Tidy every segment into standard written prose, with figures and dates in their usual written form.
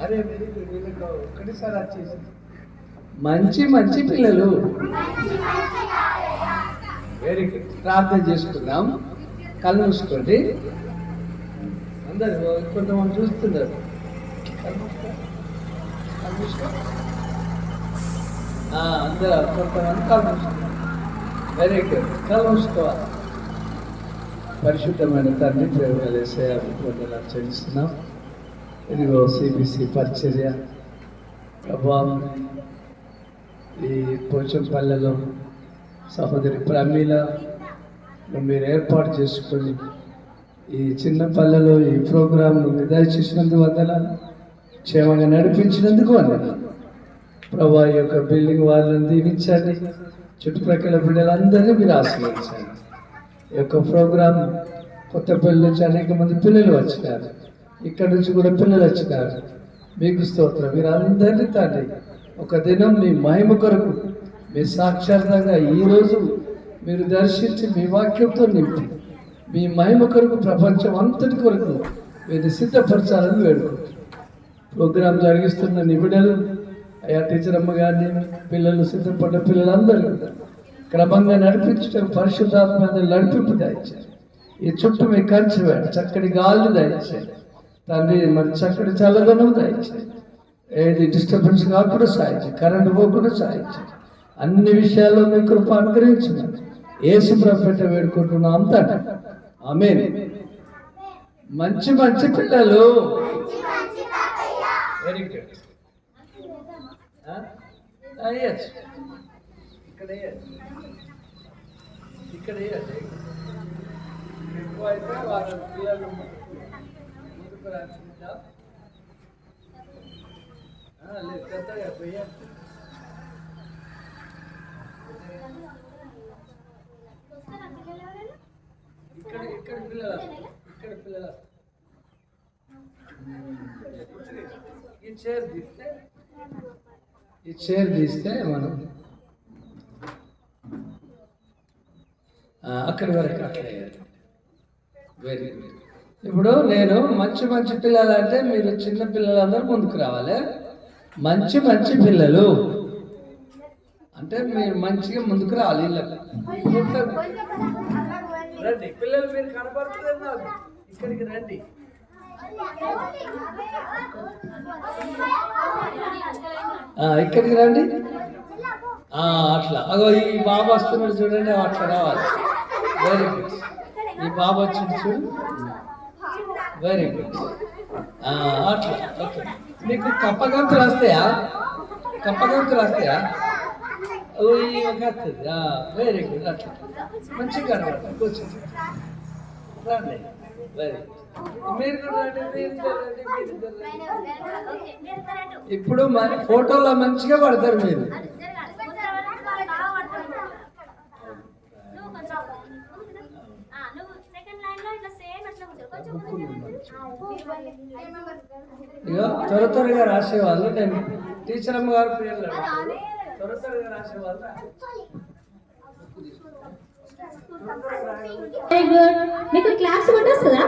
అరే వీళ్ళకి ఒక్కటిసారి వచ్చేసి మంచి మంచి పిల్లలు. Very good. ప్రార్థన చేసుకుందాం. కళ్ళు మూసుకోండి. అందరు కొంతమంది చూస్తున్నారు. అందరూ కొంతమంది కళ్ళు మూసుకున్నారు. Very good. కళ్ళు మూసుకోవాలి. పరిశుద్ధమైన తండ్రి ప్రేమలు వందనాలు చెల్లిస్తున్నాం. ఇదిగో సిబిసి పరిచర్య ప్రభావం ఈ పోచంపల్లెలో సహోదరి ప్రమీల మీరు ఏర్పాటు చేసుకొని ఈ చిన్న పల్లెలో ఈ ప్రోగ్రాంను విదాయి చేసినందుకు వందనాలు. క్షేమంగా నడిపించినందుకు వందనాలు ప్రభా. ఈ యొక్క బిల్డింగ్ వాళ్ళని దీవించండి. చుట్టుప్రక్కల బిడ్డలందరినీ మీరు ఆశీర్వదించండి. ఈ యొక్క ప్రోగ్రాం కొత్తపల్లి నుంచి అనేక మంది పిల్లలు వచ్చినారు. ఇక్కడ నుంచి కూడా పిల్లలు వచ్చినారు. మీకు స్తోత్రం. మీరు అందరినీ తండ్రి ఒక దినం మీ మహిమ కొరకు మీ సాక్షాత్తంగా ఈరోజు మీరు దర్శించి మీ వాక్యంతో నింపి మీ మహిమ కొరకు ప్రపంచం అంతటి కొరకు మీరు సిద్ధపరచాలని వేడుకుంటారు. ప్రోగ్రాం జరిగిస్తున్న నిబిడలు అయ్యా టీచర్ అమ్మ గారిని పిల్లలు సిద్ధపడ్డ పిల్లలందరూ క్రమంగా నడిపించడం పరిశుద్ధాత్మ నడిపింపు దాయించారు. ఈ చుట్టూ మీ కంచి వేడు చక్కటి గాలి దాయించారు తండ్రి. మరి చక్కటి చల్లదనం దాయించారు. ఏది డిస్టర్బెన్స్ కాకుండా సాయించారు. కరెంటు పోకుండా సాయించారు. అన్ని విషయాల్లో మీ కృప అనుగ్రహించమని యేసు ప్రభువుపేట వేడుకుంటున్నాం తండ్రి. ఆమేన్. మంచి మంచి పిల్లలు. Very good. ఇక్కడ ఎక్కువ అయితే వాళ్ళ పిల్లలు ముందుకు రాకుండా లేదు కొత్తగా పోయా ఇక్కడ పిల్లలు ఈ చైర్ తీస్తే మనం అక్కడి వరకు అట్లా. Very good. ఇప్పుడు నేను మంచి మంచి పిల్లలు అంటే మీరు చిన్న పిల్లలందరూ ముందుకు రావాలి. మంచి మంచి పిల్లలు అంటే మీరు మంచిగా ముందుకు రావాలి. రండి పిల్లలు, మీరు కనపడుతున్నారు నాకు. ఇక్కడికి రండి. ఇక్కడికి రండి. అట్లా అగో ఈ బాబు వస్తున్నాడు చూడండి, అట్లా రావాలి. Very good. ఈ బాబు వచ్చింది చూడు. Very good. అట్లా ఓకే. మీకు కప్పగంతులు వస్తాయా? కప్పగంతులు వస్తాయా? వస్తుంది. Very good. అట్లా మంచిగా కనబడతారు. కూర్చోండి. రండి. Very good. మీరు కూడా రండి. ఇప్పుడు మరి ఫోటోలో మంచిగా పడతారు మీరు. ఇగో త్వరగా రాసేవాళ్ళు. నేను టీచర్ అమ్మ గారు పేర్లు త్వరగా రాసేవాళ్ళు. Very good. మీకు క్లాస్ కొట్టేస్తుందా?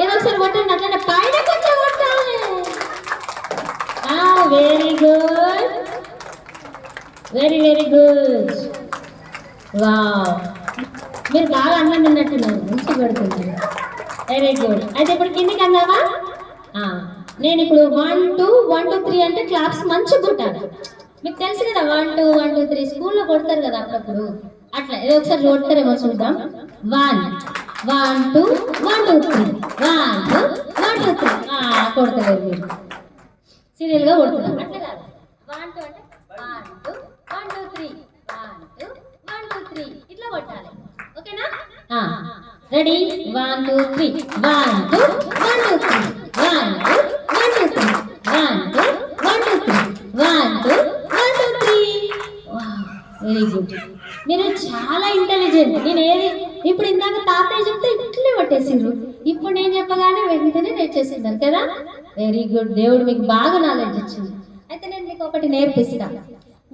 ఏదో ఒకసారి కొట్టండి. అట్లనే పైన కొంచెం కొట్టాలి. Very good. Very very good. Wow, మీరు బాగా అన్నం తిన్నట్టున్నారు. మంచిగా పెడుతున్నారు. Very good. అయితే ఇప్పుడు కిందికి అందామా? నేను ఇప్పుడు 1 2 1 2 3 అంటే క్లాప్స్ మంచిగా కొట్టాలి. మీకు తెలుసు కదా 1 2 1 2 3 స్కూల్లో కొడతారు కదా అప్పుడప్పుడు. అట్లా ఏదో ఒకసారి కొడతారేమో చూద్దాం. 1 1 2 1 2 3 1 2 1 2 3 కొడతలేరు మీరు. సీరియల్గా కొడుతున్నారు. అట్లా కాదు. 1 2 అంటే 1 2 1 2 3 1 2 1 2 3 ఇట్లా కొట్టాలి. ఓకేనా? రెడీ? 1 2 3 1 2 1 2 3 1 2 1 2 3 1 2 1 2 3 1 2 1 2 3. Very good. మీరు చాలా ఇంటెలిజెంట్. నేను ఏది ఇప్పుడు ఇందాక తాతయ్య చెప్తే ఇట్లే పట్టేసిండ్రు. ఇప్పుడు నేను చెప్పగానే వెంటనే నేర్చేసిండారు కదా. Very good. దేవుడు మీకు బాగా నాలెడ్జ్ ఇచ్చింది. అయితే నేను మీకు ఒకటి నేర్పిస్తా.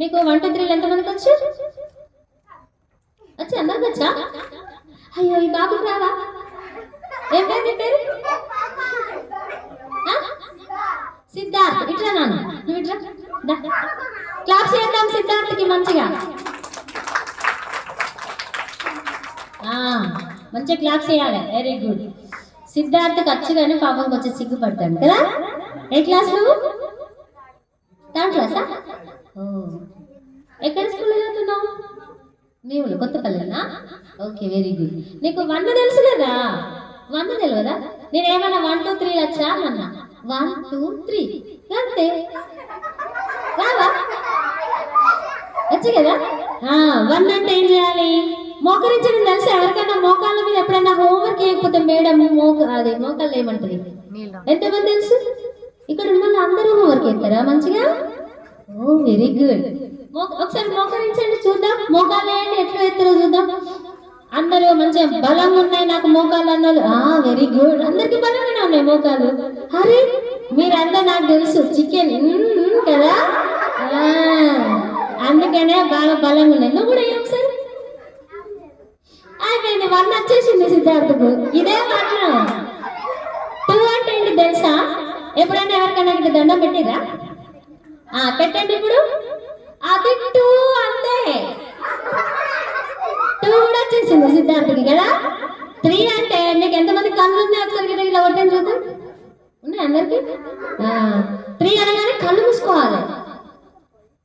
మీకు 1 2 3 ఎంతమందికి వచ్చు? వచ్చి అందరికి వచ్చా? అయ్యో ఈ బాబుకి రావా? ఏం పేరు? సిద్ధ. సిద్ధార్థ్ ఇట్లా నాన్న నువ్వు ఇట్లా క్లాప్స్ చేద్దాం సిద్ధార్థ్కి మంచిగా మంచిగా క్లాప్స్ చేయాలి. Very good. సిద్ధార్థ్కి వచ్చు కానీ పాపం కొంచెం సిగ్గుపడతాడు కదా. ఏ క్లాస్ నువ్వు? థర్డ్ క్లాసా? ఓ ఎక్కడ స్కూల్లో చదువుతున్నావు? మేము కొత్తపల్లినా? Okay very good. నీకు 1 తెలుసు కదా? 1 తెలియదా? నేను ఏమన్నా 1 2 3 వచ్చా అన్నా? 1 2 3 అంతే. రావా? వచ్చు కదా. 1 అంటే ఏం చేయాలి? మోకరించడం తెలుసు ఎవరికైనా? మోకాళ్ళ మీద ఎప్పుడైనా హోంవర్క్ చేయకపోతే మేడం అదే మోకాళ్ళు ఏమంటది? ఎంతమంది తెలుసు? ఇక్కడ ఉన్న అందరూ హోంవర్క్ చేస్తారా మంచిగా? ఓ వెరీ గుడ్. ఒకసారి మోకరించండి చూద్దాం. మోకాళ్ళు వేయండి ఎట్లా ఎత్తారో చూద్దాం. అందరూ మంచిగా బలంగా ఉన్నాయి నాకు మోకాళ్ళు అన్నారు. Very good. అందరికి బలంగానే ఉన్నాయి మోకాలు. అరే మీరందరూ నాకు తెలుసు చికెన్ కదా, అందుకనే బాగా బలంగా ఉన్నాయి. నువ్వు కూడా ఒకసారి అయిపోయింది. 1 వచ్చేసింది సిద్ధార్థకు. ఇదే 1. 2 అంటే ఏంటి తెలుసా? ఎప్పుడైనా ఎవరికైనా ఇక్కడ దండం పెట్టిరా? పెట్టండి ఇప్పుడు. అది 2 అంతే. 2 కూడా వచ్చేసింది సిద్ధార్థకి కదా. 3 అంటే నీకు ఎంతమంది కళ్ళు ఉన్నాయి? ఒకసారి గిట్ట ఇలా కొట్టండి చూద్దాం. ఉన్నాయి అందరికి? 3 అనగానే కళ్ళు మూసుకోవాలి.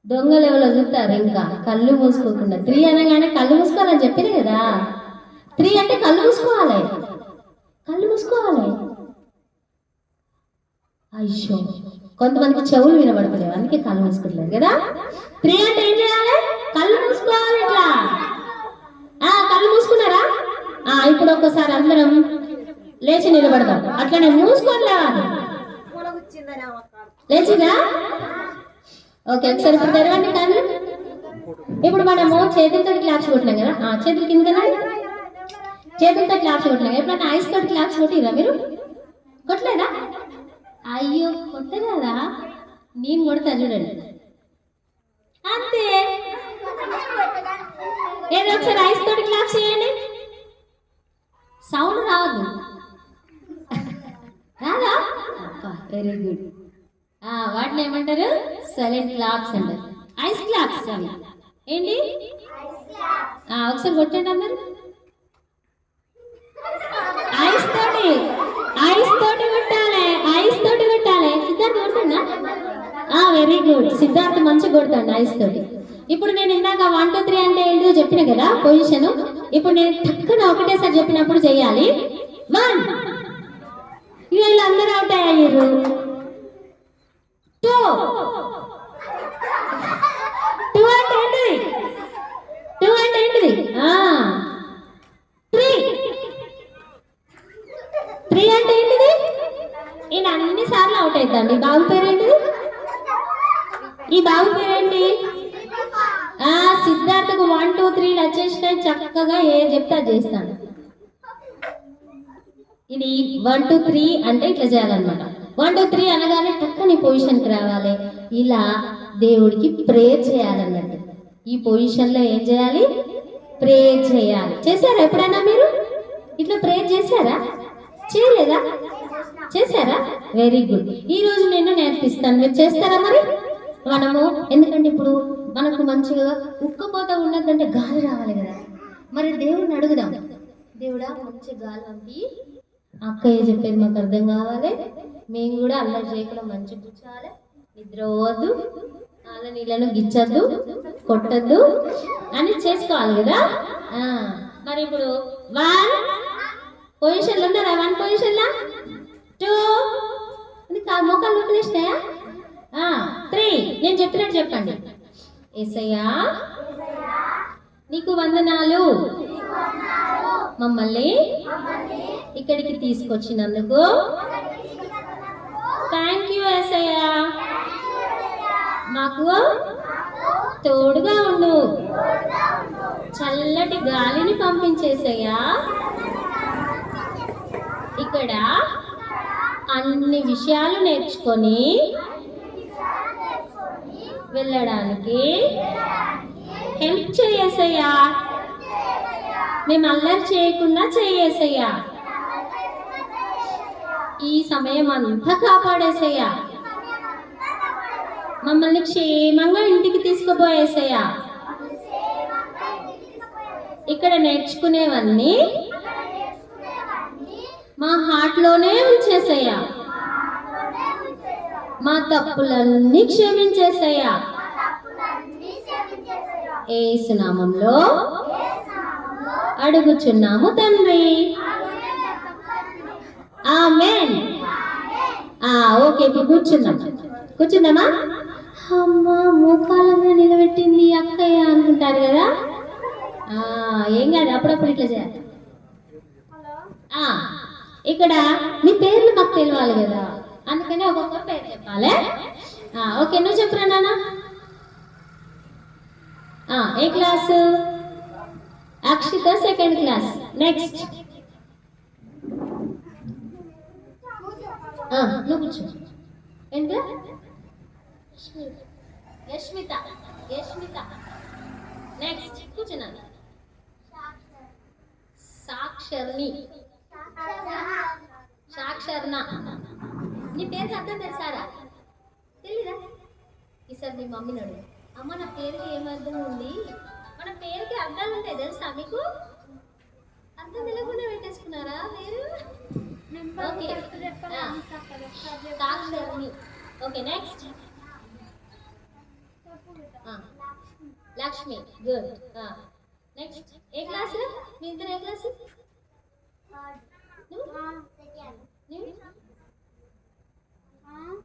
దొంగలు ఎవరో చూస్తారు ఇంకా కళ్ళు మూసుకోకుండా. 3 అనగానే కళ్ళు మూసుకోవాలని చెప్పింది కదా. 3 అంటే కళ్ళు మూసుకోవాలి. కళ్ళు మూసుకోవాలి. అయ్యో కొంతమందికి చెవులు వినబడతలేవు అందుకే కళ్ళు మూసుకోవట్లేదు కదా. 3 అంటే ఏం చేయాలి? కళ్ళు మూసుకోవాలి ఇట్లా. కళ్ళు మూసుకున్నారా? ఇప్పుడు ఒక్కసారి అందరం లేచి నిలబడతాం. అట్లనే మూసుకొని లేవాలి. లేచిగా ఓకే. ఒకసారి ఇప్పుడు తెరవండి కళ్ళు. ఇప్పుడు మనము చేతులతో క్లాప్స్ కొట్టినాం కదా. చేతులు కిందనా? చేతులతో క్లాప్స్ కొట్టినాం. ఎప్పుడైనా ఐస్ తోటి క్లాప్స్ కొట్టిరా మీరు? కొట్టలేదా? అయ్యో కొట్టలేదా? నేను కొడతా చూడండి అంతే. ఏదో ఒకసారి ఐస్ తోటి క్లాప్స్ చేయండి. సౌండ్ రావద్దు. రాదా? Very good. వాటిని ఏమంటారు? సైలెంట్ క్లాప్స్ అంటారు. ఐస్ క్లాప్స్ అవి ఏంటి? ఒకసారి కొట్టండి అందరు. ఐస్ తోటి కొట్టాలి. ఐస్ తోటి కొట్టాలి. సిద్ధార్థ్ కొట్టండా? Very good. సిద్ధార్థ్ మంచిగా కొడతాడు ఐస్ తోటి. ఇప్పుడు నేను ఇందాక 1 2 3 అంటే ఏంటో చెప్పిన కదా పొజిషన్. ఇప్పుడు నేను టక్కున ఒకటేసారి చెప్పినప్పుడు చెయ్యాలి. 1 వీళ్ళు అందరూ అవుట్ అయ్యారు. 2 అంటే ఏంటిది? 2 అంటే ఏంటిది? 3 అంటే ఏంటిది? ఈయన అన్ని సార్లు అవుట్ అవుతాండి. ఈ బాబు పేరేంటిది? ఈ బాబు పేరేంటి? సిద్ధార్థకు 1 2 3 వచ్చేసినాయి. చక్కగా ఏ చెప్తే అది చేస్తాను. ఇది 1 2 3 అంటే ఇట్లా చేయాలన్నమాట. 1 2 3 అనగానే టక్కని పొజిషన్కి రావాలి. ఇలా దేవుడికి ప్రేయర్ చేయాలన్నట్టు. ఈ పొజిషన్లో ఏం చేయాలి? ప్రేయర్ చేయాలి. చేశారా ఎప్పుడైనా మీరు ఇట్లా ప్రేయర్ చేశారా? చేయలేదా? చేశారా? Very good. ఈరోజు నేను నేర్పిస్తాను. మీరు చేస్తారా మరి? మనము ఎందుకంటే ఇప్పుడు మనకు మంచిగా ఉక్కపోత ఉన్నదంటే గాలి రావాలి కదా. మరి దేవుడిని అడుగుదాం. దేవుడా మంచి గాలి పంపి అక్కయ్య చెప్పేది మాకు అర్థం కావాలి. మేము కూడా అల్లరి చేయకుండా మంచి కూర్చోవాలి. నిద్ర పోవద్దు, వాళ్ళ నీళ్ళను గిచ్చద్దు, కొట్టద్దు అని చేసుకోవాలి కదా. మరి ఇప్పుడు 1 పొజిషన్లు ఉన్నారా? 1 పొజిషన్లా? 2 మొక్కలు నొప్పులేస్తాయా? 3 నేను చెప్పినట్టు చెప్పండి. యేసయ్యా నీకు వందనాలు, మమ్మల్ని ఇక్కడికి తీసుకొచ్చినందుకు థ్యాంక్ యూ యేసయ్యా. మాకు తోడుగా ఉండు, చల్లటి గాలిని పంపించేసయ్యా. ఇక్కడ అన్ని విషయాలు నేర్చుకొని వెళ్ళడానికి హెల్ప్ చేయేసయ్యా. మేము అల్లరి చేయకుండా చేయేసయ్యా. ఈ సమయం అంతా కాపాడేసయ్యా. మమ్మల్ని క్షేమంగా ఇంటికి తీసుకుపోయేసయ్యా. ఇక్కడ నేర్చుకునేవన్నీ మా హార్ట్లోనే ఉంచేసయ్యా. మా తప్పులన్నీ క్షమించేసయ్యా. యేసు నామములో అడుగుచున్నాము తండ్రి, ఆమేన్. ఓకే, ఇప్పుడు కూర్చుందామా? అమ్మ మోకాలంగా నిలబెట్టింది అక్కయ్య అనుకుంటారు కదా. ఏం కాదు, అప్పుడప్పుడు ఇట్లా చేయాలి. ఇక్కడ మీ పేర్లు మాకు తెలియాలి కదా, అందుకని ఒక్కొక్క పేరు చెప్పాలి. ఓకే, నువ్వు చెప్పురా నాన్న. ఏ class? Akshita second class. Next నువ్వు కూర్చో. ఏంటి? యష్మిత. నెక్స్ట్ కూర్చున్నాను. సాక్షర్ణ. నీ పేరుకి అర్థం తెలుసారా? తెలీదా? ఈసారి నీ మమ్మీని అడుగు. అమ్మ నా పేరుకి ఏమర్థం ఉంది? మన పేరుకి అర్థాలు ఉంటాయి తెలుసా మీకు? అర్థం తెలియకుండా పెట్టేసుకున్నారా మీరు? Okay, Saksharni. Okay, next Lakshmi. Good. Next ఏ క్లాస్? మీ ఇద్దరు ఏ class?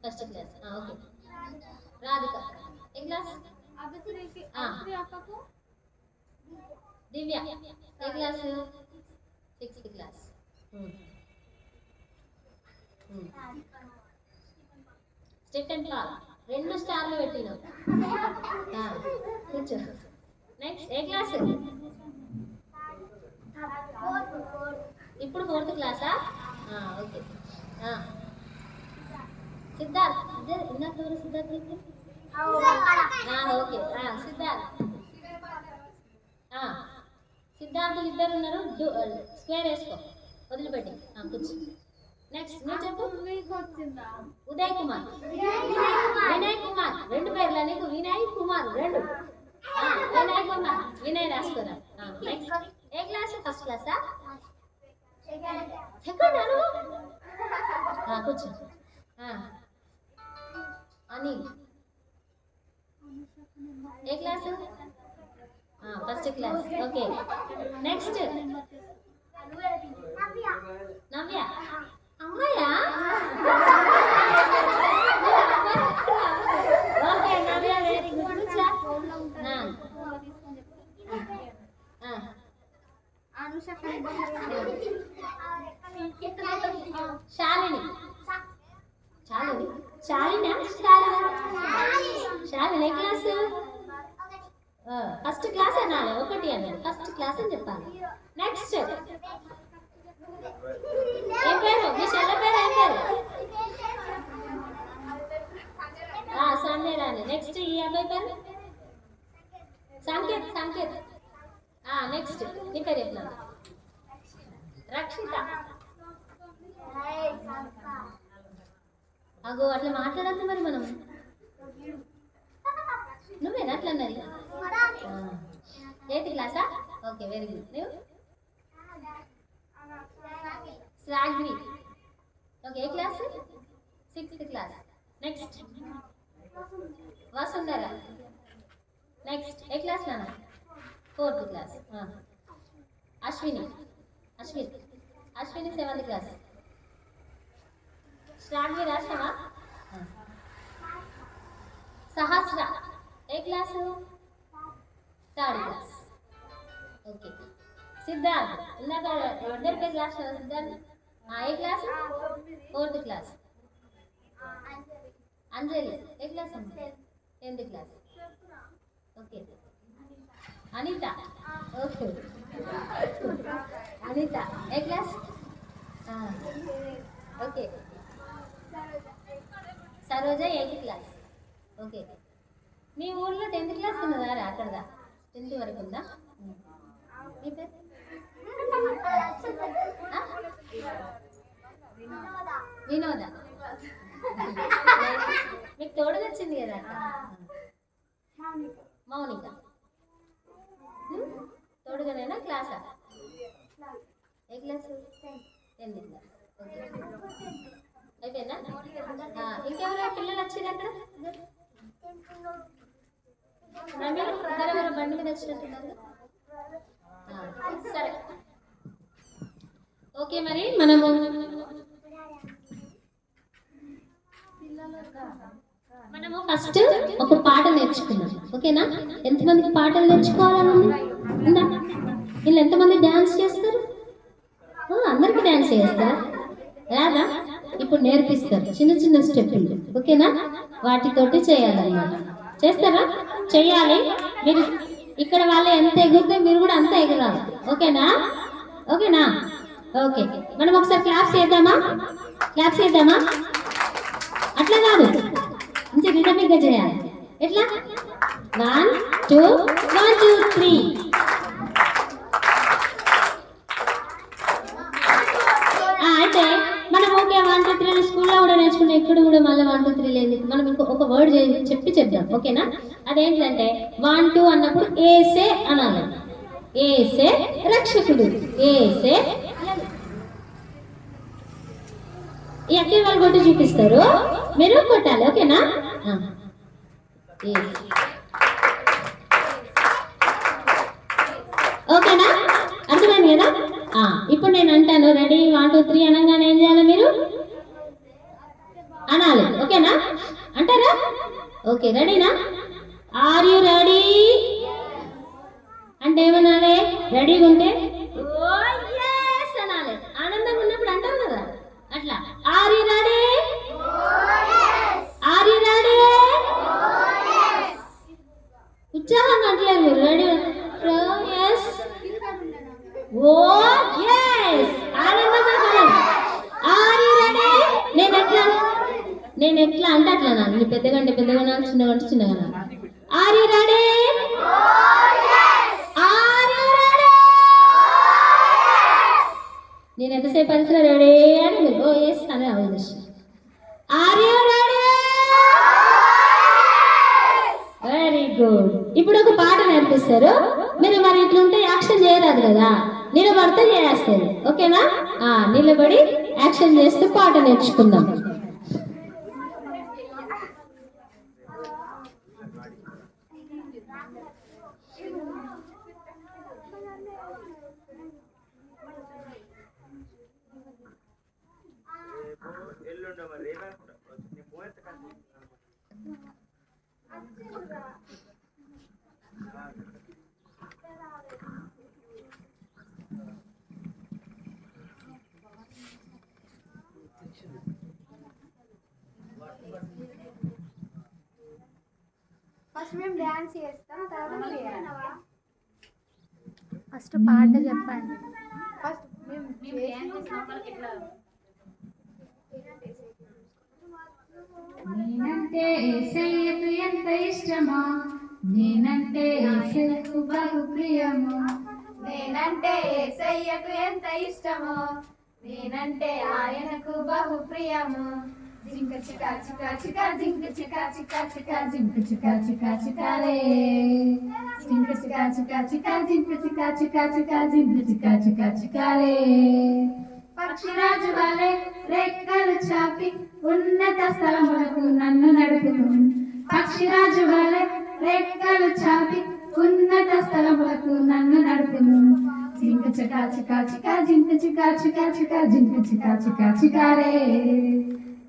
First class. Okay, Radhika ఏ క్లాస్? దివ్య ఏ class? Sixth class. Stephen Paul 2 స్టార్లు పెట్టినావు. కూర్చో. నెక్స్ట్ ఏ క్లాస్? ఇప్పుడు 4th క్లాసా? ఓకే. సిద్ధార్థ్. ఇందాక ఎవరు సిద్ధార్థ్? ఓకే, సిద్ధార్థులు ఇద్దరు ఉన్నారు. స్క్వేర్ వేసుకో, వదిలిపెట్టి కూర్చో. నెక్స్ట్ నువ్వు చెప్పు. ఉదయ్ కుమార్. వినయ్ కుమార్. 2 పేర్లు నీకు. వినయ్ కుమార్ 2. వినయ్ కుమార్. వినయ్ రాసుకోరా. నెక్స్ట్ ఏ క్లాస్? ఫస్ట్ క్లాసా? సెకండ్ అను. కూర్చో. అనిల్ ఏ class? First class. Okay, next Navya. అమ్మాయా? Okay Navya, very good. Shalini. Shalini ఏ క్లాస్? ఫస్ట్ క్లాస్ అనాలి. 1 అన్నాడు. ఫస్ట్ క్లాస్ అని చెప్పాలి. నెక్స్ట్ ఏం పేరు? మీ చెల్ల పేరు ఏం పేరు? సండే రాని. నెక్స్ట్ ఈ అబ్బాయి పేరు? సంకేత్. నెక్స్ట్ నీ పేరు చెప్తున్నాను. రక్షిత. అగో అట్లా మాట్లాడద్దు మరి మనం. నువ్వేనా అట్లా అన్నది? 8th క్లాసా? Okay, very good. నువ్వు? శ్రాగ్వి. ఓకే, ఏ class? 6th class. Next Vasundhara. Next ఏ క్లాస్ నాన్న? 4th class. Ashwini 7th class. Sragvi రాష్ట్రమా? సహస్ర ఏ class? 3rd class. Okay, Siddharth. ఇందాక ఎవరి పేరు క్లాస్? సిద్ధార్థ్ ఏ క్లాస్? 4th class. అంజలి ఏ class? 10th class. Okay, Anitha. Okay, Anitha ఏ class? Okay, Saroja 8th class. Okay, మీ ఊళ్ళో 10th క్లాస్ ఉన్నదా? అక్కడదా 10th వరకు ఉందా? మీ పేరు? వినోద. మీకు తోడుగా వచ్చింది కదా మౌనిక తోడుగానేనా క్లాసా ఏ క్లాస్ 10th క్లాస్ ఓకే అయిపోయిందా ఇంకెవరో పిల్లలు వచ్చారు అక్కడ బండి మీద వచ్చినట్టున్నారు సరే ఓకే మరి మనము ఫస్ట్ ఒక పాట నేర్చుకున్నాం ఓకేనా ఎంతమందికి పాటలు నేర్చుకోవాలని ఉందా వీళ్ళు ఎంతమంది డ్యాన్స్ చేస్తారు అందరికి డ్యాన్స్ చేస్తారా రాదా ఇప్పుడు నేర్పిస్తారు చిన్న చిన్న స్టెప్పులు ఓకేనా వాటితోటి చేయాలన్నమాట చేస్తారా చెయ్యాలి మీరు ఇక్కడ వాళ్ళు ఎంత ఎగురితే మీరు కూడా అంత ఎగరాలి ఓకేనా ఓకేనా ఓకే మనం ఒకసారి క్లాప్స్ చేద్దామా అట్లా కాదు మంచి రిథమిక్గా చేయాలి ఎట్లా 1 2 1 2 3 అయితే మనం ఓకే 1 2 3 స్కూల్లో కూడా నేర్చుకున్నాం ఇక్కడ కూడా మళ్ళీ 1 2 3 లేదు మనం ఇంకొక వర్డ్ చెప్దాం ఓకేనా అదేంటంటే 1 2 అన్నప్పుడు ఏసే అనాలి ఏసే రక్షకుడు ఏసే ఈ అక్కడ వాళ్ళు కొట్టి చూపిస్తారు మీరు కొట్టాలి ఓకేనా ఓకేనా అర్థమైంది కదా ఇప్పుడు నేను అంటాను రెడీ 1 2 3 అనగానే ఏం చేయాలి మీరు అనాలి ఓకేనా అంటారా ఓకే రెడీనా ఆర్ యు రెడీ అంటే ఏమనాలి రెడీగా ఉంటే అనాలి ఆనందంగా ఉన్నప్పుడు అంటాం కదా అట్లా ఆర్ యు రెడీ ఉత్సాహంగా అంటలేదు మీరు రెడీ ఓ yes ఆనందంగా ఆర్ యు రెడీ నేను ఎట్లా అంటే అట్లా నేను పెద్దగా చిన్నగా ఆర్ యు రెడీ నేను ఎంతసేపు పరిస్థితి రెడీ అని మీరు ఓ ఎస్ అని అవకాశం are you ready very good ఇప్పుడు ఒక పాట నేర్పిస్తారు మీరు మరి ఇట్లుంటే యాక్షన్ చేయరాదు కదా నిలబడితే చేస్తారు ఓకేనా నిలబడి యాక్షన్ చేస్తూ పాట నేర్చుకుందాం ఫస్ట్ మేము డాన్స్ చేస్తాం తర్వాత ఫస్ట్ పాట చెప్పండి ఫస్ట్ మేము నేనంటే యేసయ్యకు ఎంత ఇష్టమో నేనంటే యేసయ్యకు బహు ప్రియమో నేనంటే యేసయ్యకు ఎంత ఇష్టమో నేనంటే ఆయనకు బహు ప్రియము జింక చికా చికా చికా జింక చికా చికా చికా జింక చికా చికా చికా రే జింక చికా చికా చికా జింక చికా చికా చికా జింక చికా చికా చికా రే పక్షిరాజు వలె రెక్కలు చాపి ఉన్నత స్థలములకు నన్ను నడుపును పక్షిరాజు వలె రెక్కలు చాపి ఉన్నత స్థలములకు నన్ను నడుపును జింక చికా చికా చికా జింక చికా చికా చికా జింక చికా చికా చికా రే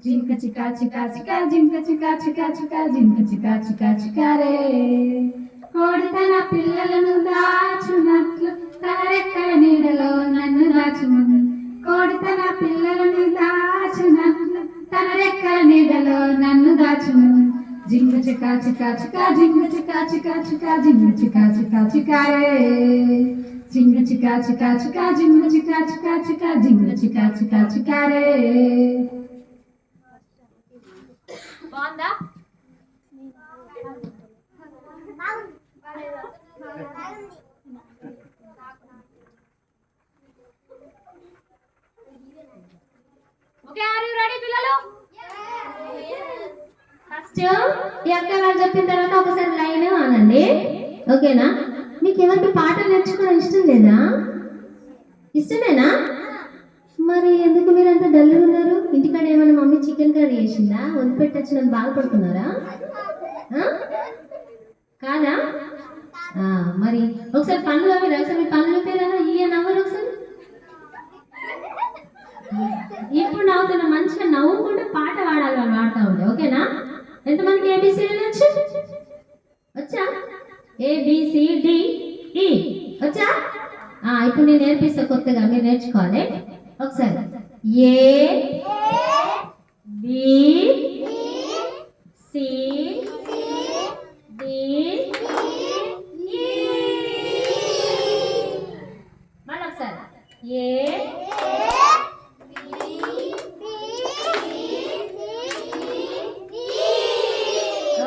జింక చికా చికా చికా జింక చికా చికా చికా జింక చికా చికా చికా రే కోడి తన పిల్లలను దాచునట్లు తన రెక్కల నీడలో నన్ను దాచును కోడి తన పిల్లలను దాచునట్లు తన రెక్కల నీడలో నన్ను దాచును జింక చికా చికా చికా జింక చికా చికా చికా జింక చికా చికా చికా రే జింక చికా చికా చికా జింక చికా చికా చికా జింక చికా చికా చికా రే బాగుందా ఓకే ఆర్ యు రెడీ పిల్లలు నెక్స్ట్ ఈ అక్క వాళ్ళు చెప్పిన తర్వాత ఒకసారి లైన్ అనండి, ఓకేనా? మీకు ఎవరికి పాటలు నేర్చుకోవడం ఇష్టం లేదా? ఇష్టమేనా? మరి ఎందుకు మీరు అంత డల్గా ఉన్నారు? ఇంటికాడ ఏమైనా మమ్మీ చికెన్ కర్రీ చేసిందా? వండి పెట్టచ్చు నన్ను బాధపడుతున్నారా? కాదా? మరి ఒకసారి పనులు అవి ఒకసారి మీ పనులు పేరు ఈ నవ్వరు ఒకసారి. ఇప్పుడు నవ్వుతున్న మంచిగా నవ్వుకుంటే పాట పాడాలి, వాళ్ళు పాడుతూ ఉంటే, ఓకేనా? ఎంతమందికి ఏబిసిడి వచ్చు? వచ్చా? ABCDE వచ్చా? ఇప్పుడు నేను నేర్పిస్తా కొత్తగా, మీరు నేర్చుకోవాలి ఒకసారి. ABCD మళ్ళీ ఒకసారి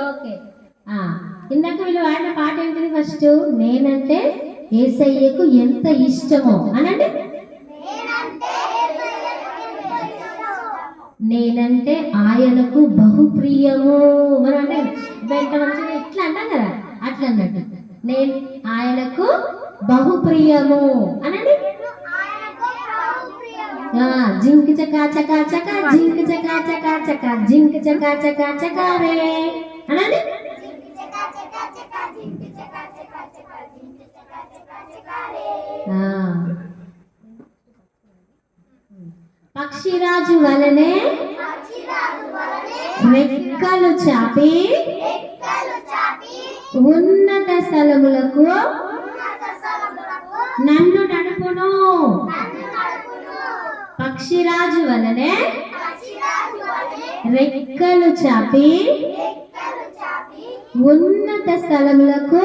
ఓకే. ఇందాక వీళ్ళు వాడిన పాట ఏంటిది? ఫస్ట్ నేనంటే యేసయ్యకు ఎంత ఇష్టమో అనండి. నేనంటే ఆయనకు బహుప్రియము. మనం అంటే వెంట మంచిగా ఇట్లా అంటాం కదా, అట్లా అన్నట్టు నేను ఆయనకు బహుప్రియము అనండి. జింక్ చకా చకా చకా జింక్ చకా చకా చకా జింక్ చకా చకా చకా రే అనండి. పక్షిరాజు వలనే రెక్కలు చాపి ఉన్నత స్థలములకు నన్ను నడుపును. పక్షిరాజు వలనే రెక్కలు చాపి ఉన్నత స్థలములకు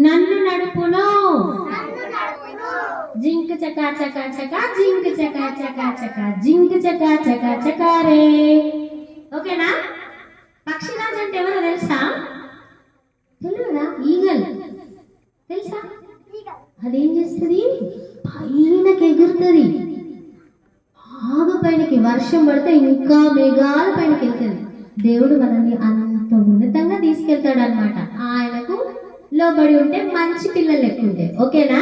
నన్ను నడుపును. జింక్ చకా చకా చకా జింక్ చకా చకా చకా జింక్ చకా చకా చకా రే. ఓకేనా? పక్షిరాజు అంటే ఎవరో తెలుసా? తెలియదా? ఈగల్ తెలుసా? అదేం చేస్తుంది? పైనకి ఎగురుతుంది, బాగా పైనకి. వర్షం పడితే ఇంకా మేఘాల పైనకి వెళ్తుంది. దేవుడు మనల్ని అంత ఉన్నతంగా తీసుకెళ్తాడు అనమాట. ఆయనకు లోబడి ఉంటే మంచి పిల్లలు ఎక్కువ ఉంటాయి, ఓకేనా?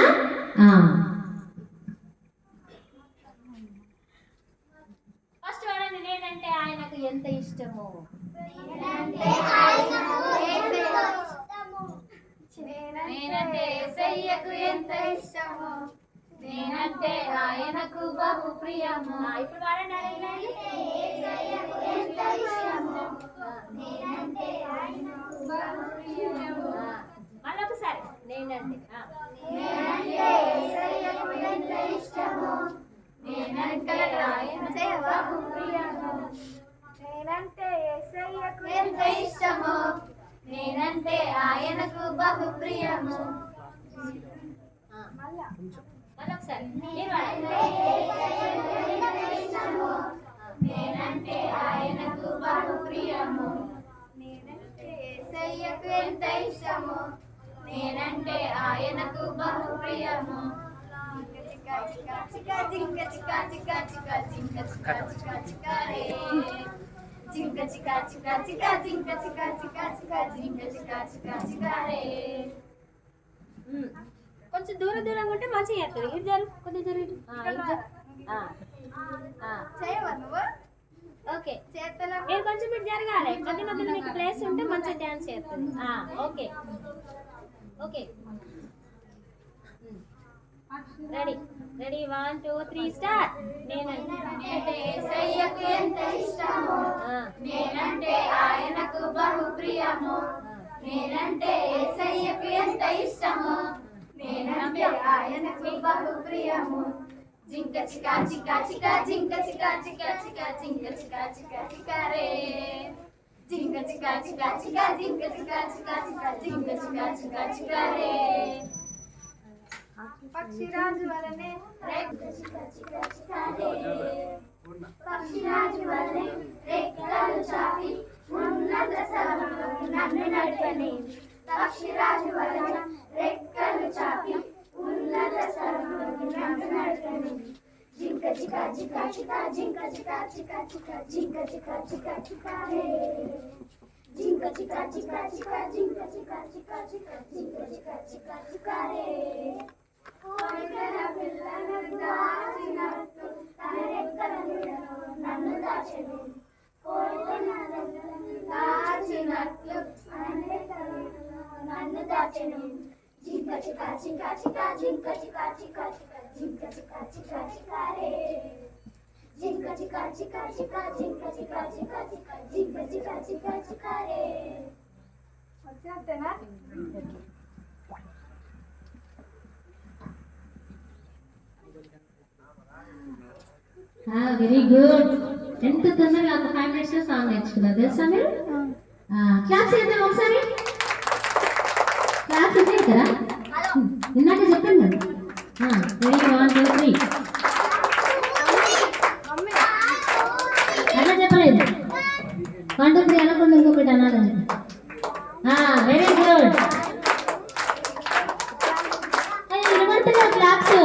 ఫస్ట్ వాడండి, నేనంటే ఆయనకు ఎంత ఇష్టమో. నేనంటే యేసయ్యకు ఎంత ఇష్టమో, నేనంటే ఆయనకు బహు ప్రియము. ఇప్పుడు వాడండి, యేసయ్యకు ఎంత ఇష్టమో, నేనంటే ఆయనకు బహు ప్రియము. మళ్ళీ ఒకసారి నేనంటే యేసయ్యకు ఎంత ఇష్టమో, నేనంటే ఆయనకు బహు ప్రియము. నేనంటే యేసయ్యకు ఎంత ఇష్టమో, నేనంటే ఆయనకు బహు ప్రియము. మళ్ళీ ఒకసారి నేనంటే ఆయనకు బహు ప్రియము. నేనంటే యేసయ్యకు ఎంత ఇష్టమో, నేనంటే ఆయనకు బహు ప్రియము. చికా చికా చికా జింక చికా చికా చికా జింక చికా చికా చికా రే. జింక చికా చికా చికా జింక చికా చికా చికా జింక చికా చికా చికా రే. కొంచెం దూరంగా ఉంటే మంచిగా చేస్తుంది. ఇది జరుగు, కొంచెం జరుగు. చేయవా నువ్వు? ఓకే, చేతన మీరు కొంచెం ఇటు జరగాలి. మధ్య మధ్యలో మీకు ప్లేస్ ఉంటే మంచిగా డ్యాన్స్ చేస్తుంది. Okay okay, ready ready 1 2 3 start. నేనంటే యేసయ్యకు ఎంత ఇష్టమో, నేనంటే ఆయనకు బహు ప్రియము. నేనంటే యేసయ్యకు ఎంత ఇష్టమో, నేనంటే ఆయనకు బహు ప్రియము. జింక చికా చికా చికా జింక చికా చికా చికా జింక చికా చికా చికా రే. జింక చికా చికా చికా జింక చికా చికా చికా జింక చికా చికా చికా రే. పక్షిరాజు వలనే పక్షిరాజు వలనే రెక్కలు చాపి ఉన్నత స్థలములకు నన్ను నడపని. పక్షిరాజు వలనే రెక్కలు చాపి ఉన్నత స్థలములకు నన్ను నడపని. జింక చిక చికా చికా చికా జింక చికా చికా చికా జింక చికా చికా చికా రే జింక చికా చికా చికా జింక చికా చికా చికా జింక చికా చికా చికా రే కోరికల పిల్లను దాచినట్టు తన రెక్కల నీడలో నన్ను దాచెను కోరికల పిల్లను దాచినట్లు తన రెక్కల నీడలో నన్ను దాచెను జింక చికా చికా చికా జింక చికా చికా చికా జింక చికా చికా చికా రే జింక చికా చికా చికా జింక చికా చికా చికా జింక చికా చికా చికా రే వచ్చేస్తేనా వెరీ గుడ్. ఎంత తొందరగా ఒక 5 minutes లో సాంగ్ నేర్చుకున్నారు తెలుసా మీరు? క్లాప్స్ చేద్దాం ఒకసారి. క్లాప్స్ వచ్చాయి కదా ఇందాక చెప్పండి కదా. వెరీ 1 2 3 అలా చెప్పలేదు. 1 2 3 అనకుండా ఇంకొకటి అనాలని. Very good. వినబడుతుందా క్లాప్స్?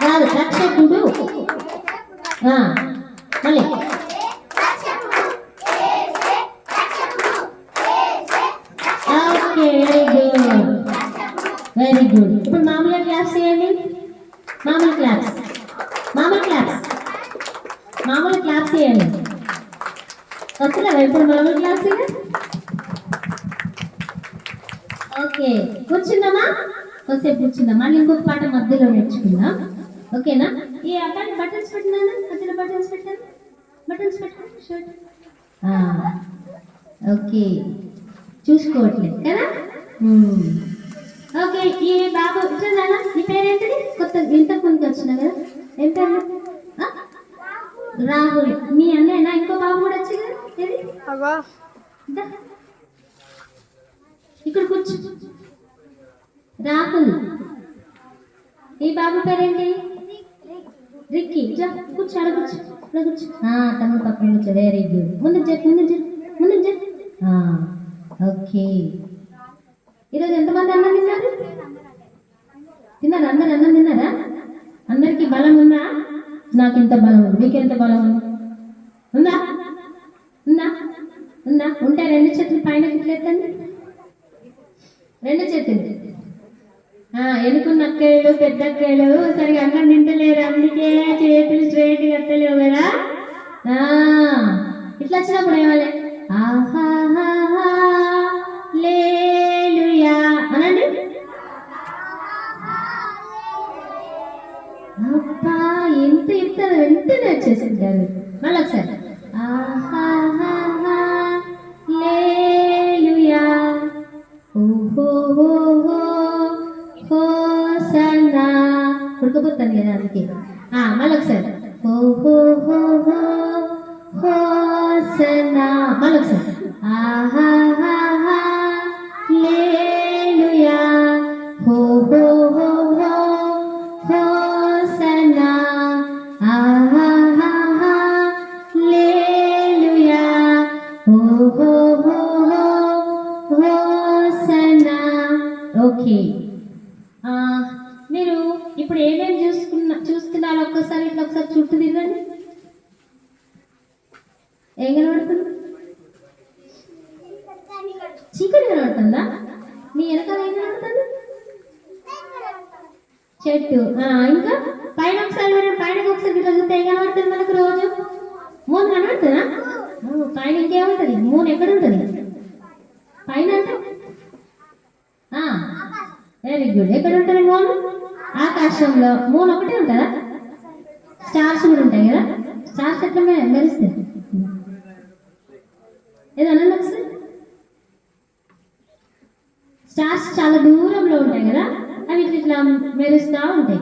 కాదు రక్షకుడు. మళ్ళీ ఓకే వెరీ గుడ్. ఇప్పుడు మామూలుగా క్లాప్స్ చేయండి. మామూలు క్లాప్స్ చేయండి. వస్తున్నారా ఇప్పుడు మామూలు క్లాప్స్? ఓకే కూర్చుందామా? కొద్దిసేపు కూర్చుందాం. మళ్ళీ ఇంకొక పాట మధ్యలో నేర్చుకుందాం. ఓకేనా? ఈ అబ్బాయి బటన్స్ పెట్టినా మధ్యలో బటన్స్ పెట్టాను. షర్ట్ ఓకే చూసుకోవట్లేదు కదా. ఓకే ఈ బాబు ఇట్లా నీ పేరేంటిది? కొత్త ఇంతకు ముందుకు వచ్చినా కదా. ఏం పేరు? రాహుల్. మీ అన్నయ్యనా? ఇంకో బాబు కూడా వచ్చి కదా. ఏది ఇక్కడ కూర్చో. రాహుల్. ఈ బాబు పేరేంటి? రిక్కీ. కూర్చో కూర్చో. తమ్ముడు పక్కన కూర్చో. Very good. ముందు చెప్పు. ఓకే ఈరోజు ఎంతమంది అన్నం తిన్నారు? అందరు అన్నం తిన్నారా? అందరికి బలం ఉందా? నాకు ఇంత బలం ఉంది. మీకు ఎంత బలం ఉంది? ఉందా? ఉంటే 2 చేతులు పైన ఎత్తండి. 2 చేతులు. ఎనుకున్న అక్కలు పెద్ద అక్కలు సరిగా అన్నం తింటలేరు, అందుకే చేతులు స్ట్రైట్ కట్టలేవు కదా. ఇట్లా వచ్చినప్పుడు ఏమలే ఆహాలేలుయా అనండి. అబ్బా ఎంత ఇస్తారు, వెంటనే వచ్చేసింటారు. మళ్ళీ ఒకసారి ఆహాలేలుయా ఓహో హోసన్నా. ఉడకపోతాను కదా అందుకే. మళ్ళీ ఒకసారి ఓహో హోసన్నా. మళ్ళీ ఒకసారి ఆహాలేలుయా ఓహో హోసన్నా ఆహాలేలుయా ఓహో హోసన్నా. ఓకే మీరు ఇప్పుడు ఏమేమి చూస్తున్నారు? ఒక్కసారి ఇట్లా ఒకసారి చుట్టూ తిరగండి. ఏం కనబడుతుంది? చీకటి కనబడుతుందా? మీ వెనకాల ఏం కనబడుతుంది? చెట్టు. ఇంకా పైన ఒకసారి పైన ఒకసారి ఇట్లా చూస్తే ఏం కనబడుతుంది మనకు? రోజు మూన్ కనబడుతుందా? పైన ఇంకేముంటుంది? మూన్ ఎక్కడ ఉంటుంది? పైన అంటే వెరీ గుడ్. ఎక్కడ ఉంటుంది మూన్? ఆకాశంలో. మూన్ ఒకటే ఉంటుందా? స్టార్స్ కూడా ఉంటాయి కదా. స్టార్స్ ఎట్లా మెరుస్తాయి? ఏదన్నా ఒకసారి. స్టార్స్ చాలా దూరంలో ఉంటాయి కదా, అవి ఇట్లా మెరుస్తూ ఉంటాయి.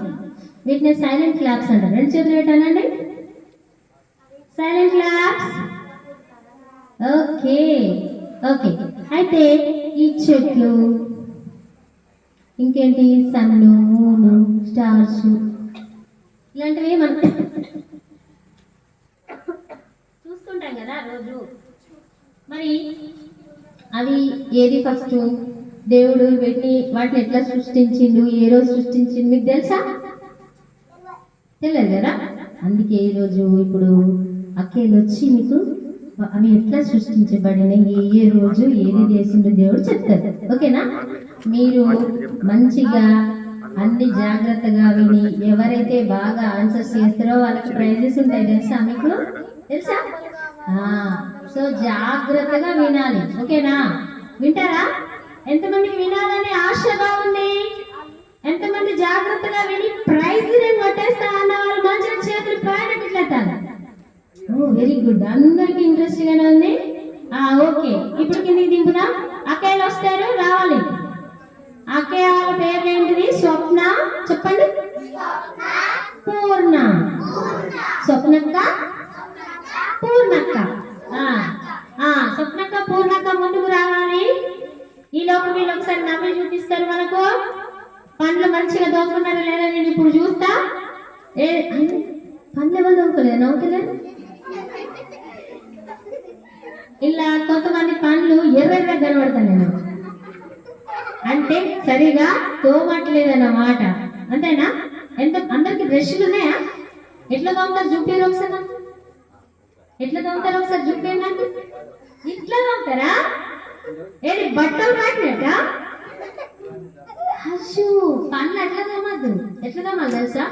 వీటిని సైలెంట్ క్లాప్స్ అంటారు. 2 చేతులు పెట్టానండి. Silent claps. ఓకే అయితే ఈ చెట్లు ఇంకేంటి? సన్ను, మూను, స్టార్స్ ఇలాంటివి మనం చూస్తుంటాం కదా రోజు. మరి అవి ఏది ఫస్ట్? దేవుడు వాటిని ఎట్లా సృష్టించిండు, ఏ రోజు సృష్టించిండు మీకు తెలుసా? తెలియదు కదా. అందుకే ఈరోజు ఇప్పుడు అక్కేలు వచ్చి మీకు అవి ఎట్లా సృష్టించబడినాయి, ఏ రోజు ఏది చేసిండు దేవుడు చెప్తారు. ఓకేనా? మీరు మంచిగా అన్ని జాగ్రత్తగా విని ఎవరైతే బాగా ఆన్సర్స్ చేస్తారో వాళ్ళకి ప్రైజెస్ ఉంటాయి. తెలుసా మీకు? తెలుసా? సో జాగ్రత్తగా వినాలి. ఓకేనా? వింటారా? ఎంతమందికి వినాలని ఆశగా ఉంది? ఎంతమంది జాగ్రత్తగా విని ప్రైజ్ నేను కొట్టేస్తా అన్న వాళ్ళు మంచిగా చేతులు పైన పెట్టేస్తారు. వెరీ గుడ్, అందరికి ఇంట్రెస్ట్ గానే ఉంది. ఓకే, ఇప్పుడు కిందికి దింపుదాం. అక్కయ్యలు వస్తారు, రావాలి. అక్కయ్య వాళ్ళ పేరు ఏంటిది? స్వప్న, చెప్పండి. పూర్ణ, స్వప్నక్క, పూర్ణక్క. స్వప్నక్క, పూర్ణక్క ముందుకు రావాలి. ఈ లోపు వీళ్ళు ఒకసారి నవ్వి చూపిస్తారు మనకు. పండ్లు మంచిగా దోకున్నారా లేదా నేను ఇప్పుడు చూస్తా. పండ్లు ఎవరు దోకలేదు? నవ్వుతలేదు. ఇలా కొంతమంది పండ్లు ఎర్రగా కనబడతాను నేను అంటే సరిగా తోమట్లేదన్నమాట. అంతేనా? అందరికి బ్రష్లు ఉన్నాయా? ఎట్లా తోముతారు? చూపారు ఒకసారి. ఎట్లా తోముతారు ఒకసారి చూపేయండి. ఇట్లా తోముతారా? ఏది బట్టలు రాకినట్ట? అశు పండ్లు అట్లా తోమద్దు. ఎట్లా తోమాలి తెలుసా?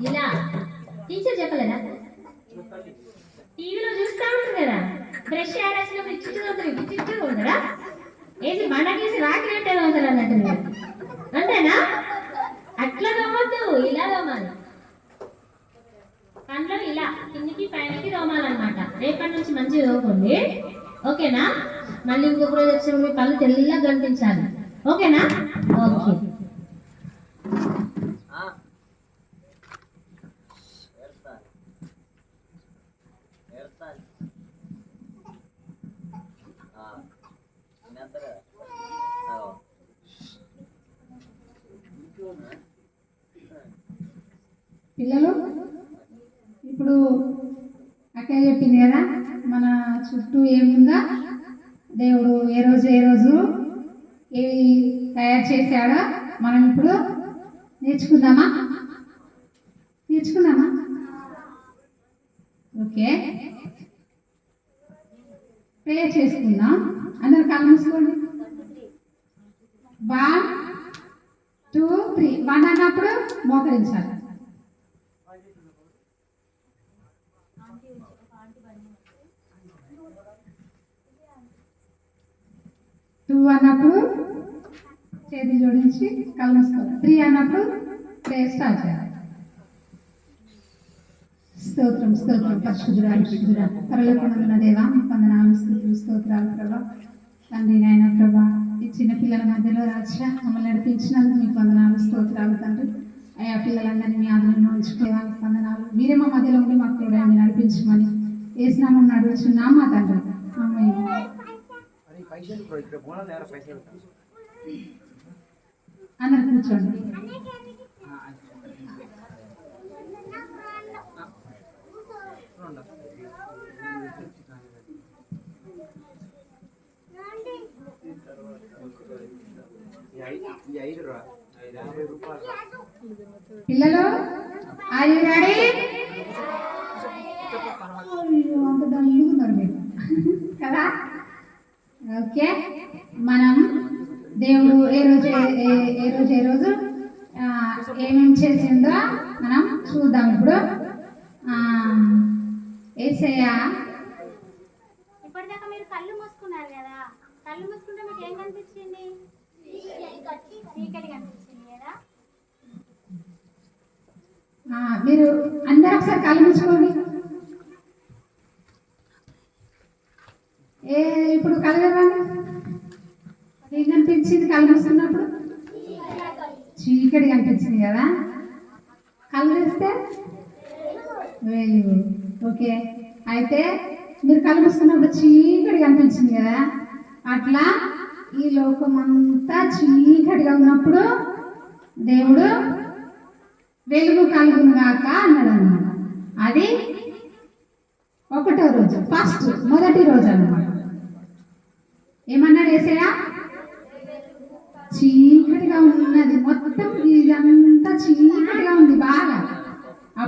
ఇలా. టీచర్ చెప్పలేదా? టీవీలో చూస్తా ఉంటుంది కదా, బ్రష్ ఆడేసినప్పుడు చిచ్చు తోముతారా? వేసి బండకేసి రాకినట్టే తోముతారు అన్నట్టు మీరు. అంతేనా? అట్లా తోమద్దు, ఇలా తోమాలి. పండ్లు ఇలా కిందికి పైనకి తోమాలన్నమాట. రేపటి నుంచి మంచిగా తోముకోండి. ఓకేనా? మళ్ళీ ఇంకొక రోజు వచ్చిన మీ పళ్ళు తెల్లగా కనిపించాలి. ఓకేనా? ఓకే. పిల్లలు, ఇప్పుడు అక్కయ్య చెప్పింది కదా మన చుట్టూ ఏముందా, దేవుడు ఏ రోజు ఏవి తయారు చేశాడో మనం ఇప్పుడు నేర్చుకుందామా? ఓకే, ప్రేయర్ చేసుకుందాం. అందరు కళ్ళు మూసుకోండి. 1 2 3. 1 అన్నప్పుడు మోకరించాలి. 2 అన్నప్పుడు చేతులు జోడించి కళ్ళు మూసుకోవాలి. 3 అన్నప్పుడు ప్రేయర్ స్టార్ట్ చేయాలి. స్తోత్రం పరిశుద్ధుడా పరలోకమందున్న దేవా, మీకు వందనాలు, స్తుతులు, స్తోత్రాలు ప్రభా. తండ్రి నాయన ప్రభా, ఈ చిన్న పిల్లల మధ్యలో రాజా మమ్మల్ని నడిపించినందుకు మీకు వందనాలు, స్తోత్రాలు తండ్రి. అయ్యా పిల్లలందరినీ మీ ఆదరణలో ఉంచుకోవడానికి వందనాలు. మీరే మా మధ్యలో ఉండి మాకు కూడా నడిపించమని ఏసునామం నడుచున్నామా తండ్రి. ఆమేన్. అందరు కూర్చోండి. పిల్లలు, ఆర్ యు రెడీ? అంత డల్లుగున్నారు మీరు కదా. ఓకే, మనం దేవుడు ఏ రోజు ఏమేమి చేసిందో మనం చూద్దాం. ఇప్పుడు యేసయ్య, ఇప్పటిదాకా మీరు కళ్ళు మూసుకున్నారు కదా, కళ్ళు మూసుకుంటే మీకు ఏం కనిపించింది? చీకటి కనిపించింది కదా. మీరు అందరూ ఒకసారి కళ్ళు మూసుకోండి. ఇప్పుడు కళ్ళు తెరవండి. ఏం కనిపించింది కళ్ళు మూసుకున్నప్పుడు? చీకటి కనిపించింది కదా. కళ్ళు తెరిస్తే వెరీ గుడ్. ఓకే, అయితే మీరు కళ్ళు మూసుకున్నప్పుడు చీకటి కనిపించింది కదా, అట్లా ఈ లోకం అంతా చీకటిగా ఉన్నప్పుడు దేవుడు వెలుగు కలుగును గాక అన్నాడు అన్నమాట. అది 1వ రోజు, మొదటి రోజు అన్నమాట. ఏమన్నాడు యేసయ్య?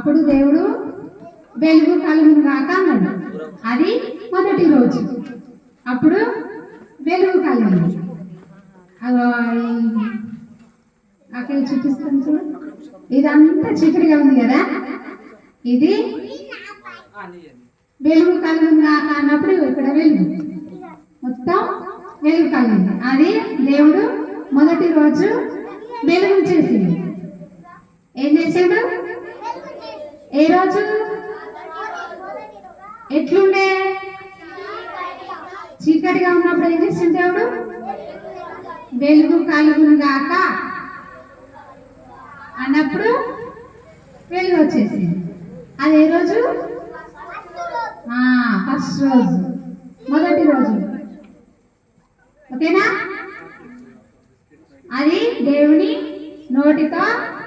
అప్పుడు దేవుడు వెలుగు కలుగును గాక అన్నాడు. అది మొదటి రోజు. అప్పుడు వెలుగు కలిగింది. అక్కడ చూపిస్తాను చూడు. ఇదంతా చీకటిగా ఉంది కదా, ఇది వెలుగు కలుగును గాక అన్నప్పుడు ఇక్కడ వెలుగు మొత్తం వెలుగు కలిగింది. అది దేవుడు మొదటి రోజు వెలుగు చేసింది. ఏం చేసాడు? ఏ రోజు ఎట్లుండే? చీకటిగా ఉన్నప్పుడు ఏం చేసింది దేవుడు? వెలుగు కలుగును గాక అన్నప్పుడు వెలుగు వచ్చేసింది. అది ఏ రోజు? ఫస్ట్ రోజు, మొదటి రోజు. ఓకేనా? అది దేవుని నోటితో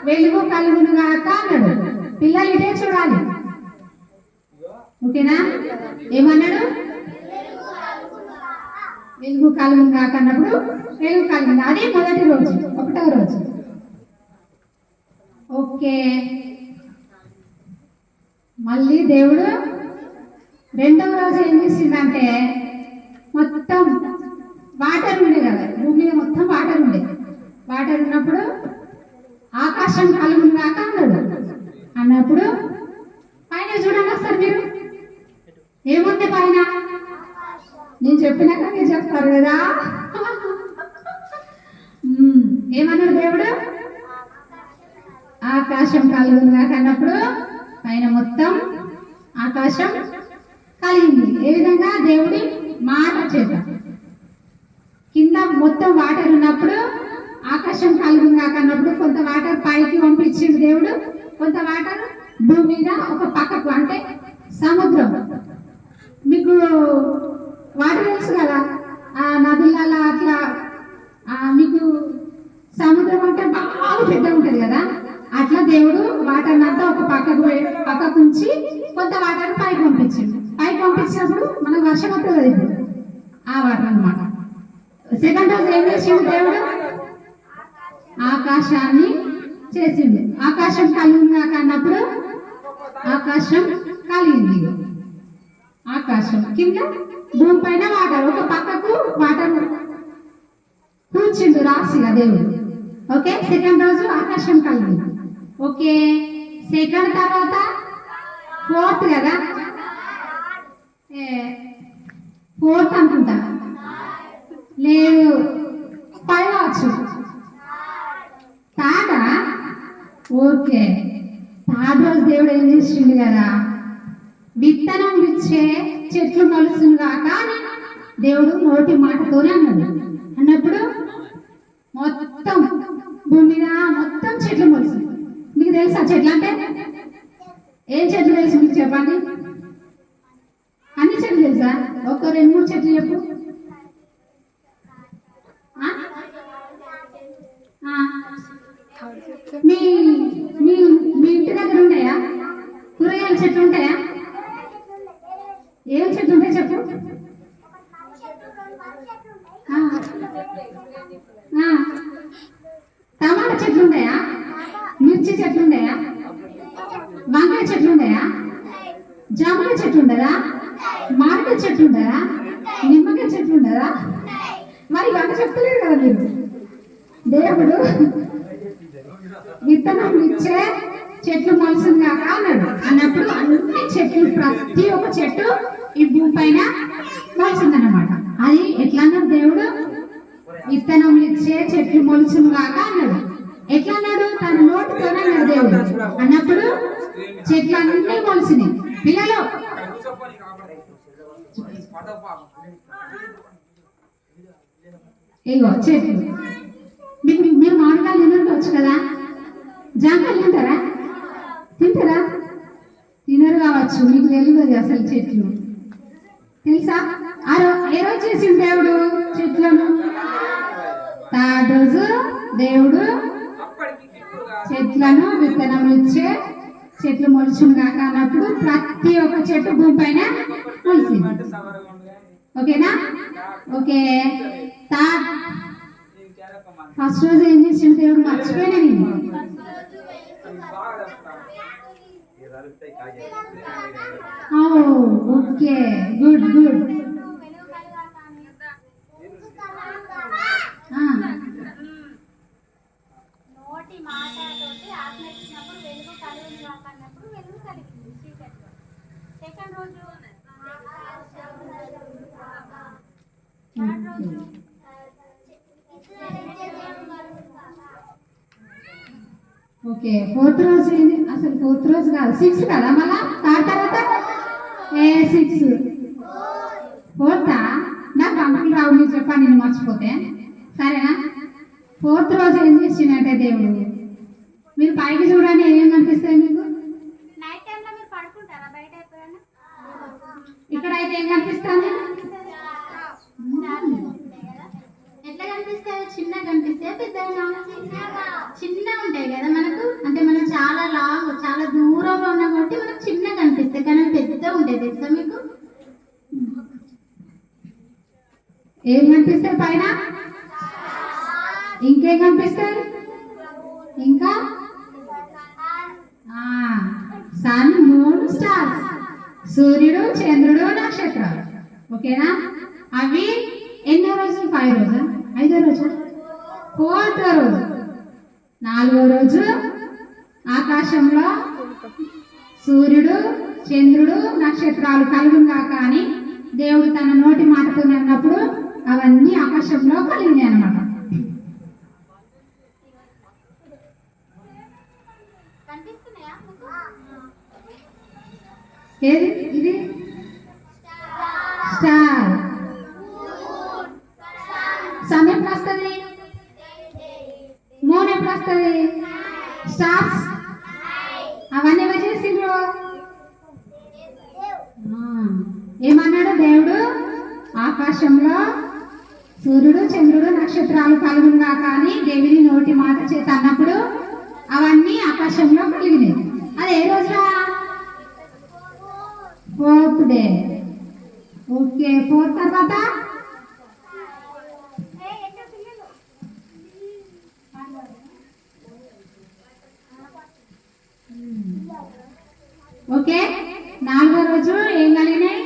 వెలుగు కలుగును గాక అన్నాడు. పిల్లలు ఇదే చూడాలి. ఓకేనా? ఏమన్నాడు? వెలుగు కలుగును గాక అన్నప్పుడు వెలుగు కలిగింది. అది మొదటి రోజు, ఒకటో రోజు. ఓకే. మళ్ళీ దేవుడు రెండవ రోజు ఏం చేసిందంటే, మొత్తం వాటర్ ఉండే కదా, భూమి మీద మొత్తం వాటర్ ఉండే. వాటర్ ఉన్నప్పుడు ఆకాశం కలుగును గాక అన్నాడు. అన్నప్పుడు పైన చూడండి ఒకసారి మీరు, ఏముంది పైన? నేను చెప్పినాక మీరు చెప్తారు కదా. ఏమన్నాడు దేవుడు? ఆకాశం కలుగును గాక అన్నప్పుడు పైన మొత్తం ఆకాశం కలిగింది. ఏ విధంగా? దేవుడి మాట చేత. కింద మొత్తం వాటర్ ఉన్నప్పుడు ఆకాశం కలుగును గాక అన్నప్పుడు కొంత వాటర్ పైకి పంపించింది దేవుడు, కొంత వాటర్ భూమి మీద ఒక పక్కకు, అంటే సముద్రం. మీకు వాటర్ తెలుసు కదా, ఆ నదులలో అట్లా మీకు సముద్రం అంటే బాగా పెద్ద ఉంటుంది కదా, అట్లా దేవుడు వాటర్ అంతా ఒక పక్కకు ఉంచి కొంత వాటర్ పైకి పంపించింది. పైకి పంపించినప్పుడు మనకు వర్షం వస్తుంది కదా, ఇప్పుడు ఆ వాటర్ అన్నమాట. సెకండ్ రోజు ఏం చేసిండు దేవుడు? ఆకాశాన్ని చేసింది. ఆకాశం కలిగింది కాక అన్నప్పుడు ఆకాశం కలిగింది. ఆకాశం కింద, భూమి పైన వాటర్, ఒక పక్కకు వాటర్ కూర్చుండు రాసిగా దేవుడు. ఓకే. సెకండ్ రోజు ఆకాశం కలిగింది. ఓకే. సెకండ్ తర్వాత ఫోర్త్ కదా, ఫోర్త్ అనుకుంటా, లేదు ఫైవ్ వచ్చు. తాడా? ఓకే. థర్డ్ రోజు దేవుడు ఏం చేసిండు కదా, విత్తనం ఇచ్చే చెట్లు మొలుసును కాక అని దేవుడు నోటి మాటతోనే అన్నాడు. అన్నప్పుడు మొత్తం భూమి మీద మొత్తం చెట్లు మొలుసు. మీకు తెలుసా చెట్లు అంటే? ఏం చెట్లు తెలుసు మీకు చెప్పండి? అన్ని చెట్లు తెలుసా? ఒక 2-3 చెట్లు చెప్పు. మీ మీ మీ ఇంటి దగ్గర ఉంటాయా కూరగాయల చెట్లు? ఉంటాయా? ఏం చెట్లు ఉంటాయి చెప్పు. టమాటా చెట్లు ఉంటాయా? మిర్చి చెట్లు ఉంటాయా? వంకాయ చెట్లు ఉంటాయా? జామకాయ చెట్లు ఉండదా? మామిడికాయ చెట్లు ఉండదా? నిమ్మకాయ చెట్లు ఉండదా? మరి ఇవన్నీ చెప్తలేదు కదా మీరు. దేవుడు విత్తనం ఇచ్చే చెట్లు మొలుసును కాక అన్నాడు. అన్నప్పుడు అన్ని చెట్లు, ప్రతి ఒక్క చెట్టు ఈ భూమి పైన మొలిసిందన్నమాట. అది ఎట్లా అన్నాడు దేవుడు? విత్తనం ఇచ్చే చెట్లు మొలుసును కాక అన్నాడు. ఎట్లా అన్నాడు? తన నోటితోనే అన్నాడు దేవుడు. అన్నప్పుడు చెట్లన్నీ మొలిసినాయి. పిల్లలు ఇగో చెట్లు. మీరు మామిడికాయలు తినవచ్చు కదా, జాంకాయలు తింటారా? తింటారా? తినరు కావచ్చు, మీకు తెలియదు అసలు చెట్లు. తెలుసా? ఏ రోజు చేసిండు దేవుడు చెట్లను? థర్డ్ రోజు దేవుడు చెట్లను విత్తనం ఇచ్చే చెట్లు మొలుచును కాక అన్నప్పుడు ప్రతి ఒక్క చెట్టు భూమి పైన మొలిసింది. ఓకేనా? ఓకే. ఫస్ట్ రోజు ఏం చేసిండు దేవుడు? మర్చిపోయినా నేను. Okay good good. నోటి మాటతోటి ఆజ్ఞ ఇచ్చినప్పుడు వెలుగు కలుగును గాక అన్నప్పుడు వెలుగు కలిగింది చీకట్లో. సెకండ్ రోజు థర్డ్ రోజు ఓకే ఫోర్త్ రోజు ఏంది? అసలు ఫోర్త్ రోజు కాదు, 6 కదా మళ్ళా తర్వాత 6 ఫోర్తా? నాకు అంకుల్ రావు మీరు చెప్పండి, నేను మర్చిపోతే సరేనా. ఫోర్త్ రోజు ఏం చేసిందంటే దేవుడు, మీరు పైకి చూడండి ఏమేమి కనిపిస్తాయి మీకు. నైట్ టైంలో మీరు పడుకుంటారా బయట ఎప్పుడైనా? ఇక్కడైతే ఏం కనిపిస్తుంది? ఎట్లా కనిపిస్తాయి? చిన్నగా కనిపిస్తాయి పెద్దగా? చిన్నగా ఉంటాయి కదా మనకు, అంటే మనం చాలా లాంగ్ చాలా దూరంలో ఉన్నాం కాబట్టి మనకు చిన్నగా కనిపిస్తాయి, కానీ అవి పెద్దగా ఉంటాయి తెలుసా మీకు? ఏం కనిపిస్తాయి పైన? ఇంకేం కనిపిస్తాయి? ఇంకా సన్, మూన్, స్టార్స్, సూర్యుడు, చంద్రుడు, నక్షత్రాలు. ఓకేనా? అవి ఎన్నో రోజు? 5 రోజా? 5వ రోజు? 4వ రోజు. 4వ రోజు ఆకాశంలో సూర్యుడు, చంద్రుడు, నక్షత్రాలు కలుగుగా కానీ దేవుడు తన నోటి మాటతో అన్నప్పుడు అవన్నీ ఆకాశంలో కలిగినాయి అన్నమాట. కనిపిస్తున్నాయా మీకు? ఏది ఇది? స్టార్. సన్ ఎప్పుడు వస్తుంది? మూన్ ఎప్పుడు వస్తుంది? స్టార్స్ అవన్నీ ఎవరు చేసిండ్రు? ఏమన్నాడు దేవుడు? ఆకాశంలో సూర్యుడు, చంద్రుడు, నక్షత్రాలు కలుగుగా కానీ దేవుని నోటి మాట చేత అన్నప్పుడు అవన్నీ ఆకాశంలో కలిగినాయి. అది ఏ రోజురా? 4th day. ఓకే 4 తర్వాత ఓకే 4వ రోజు ఏం కలిగినాయి?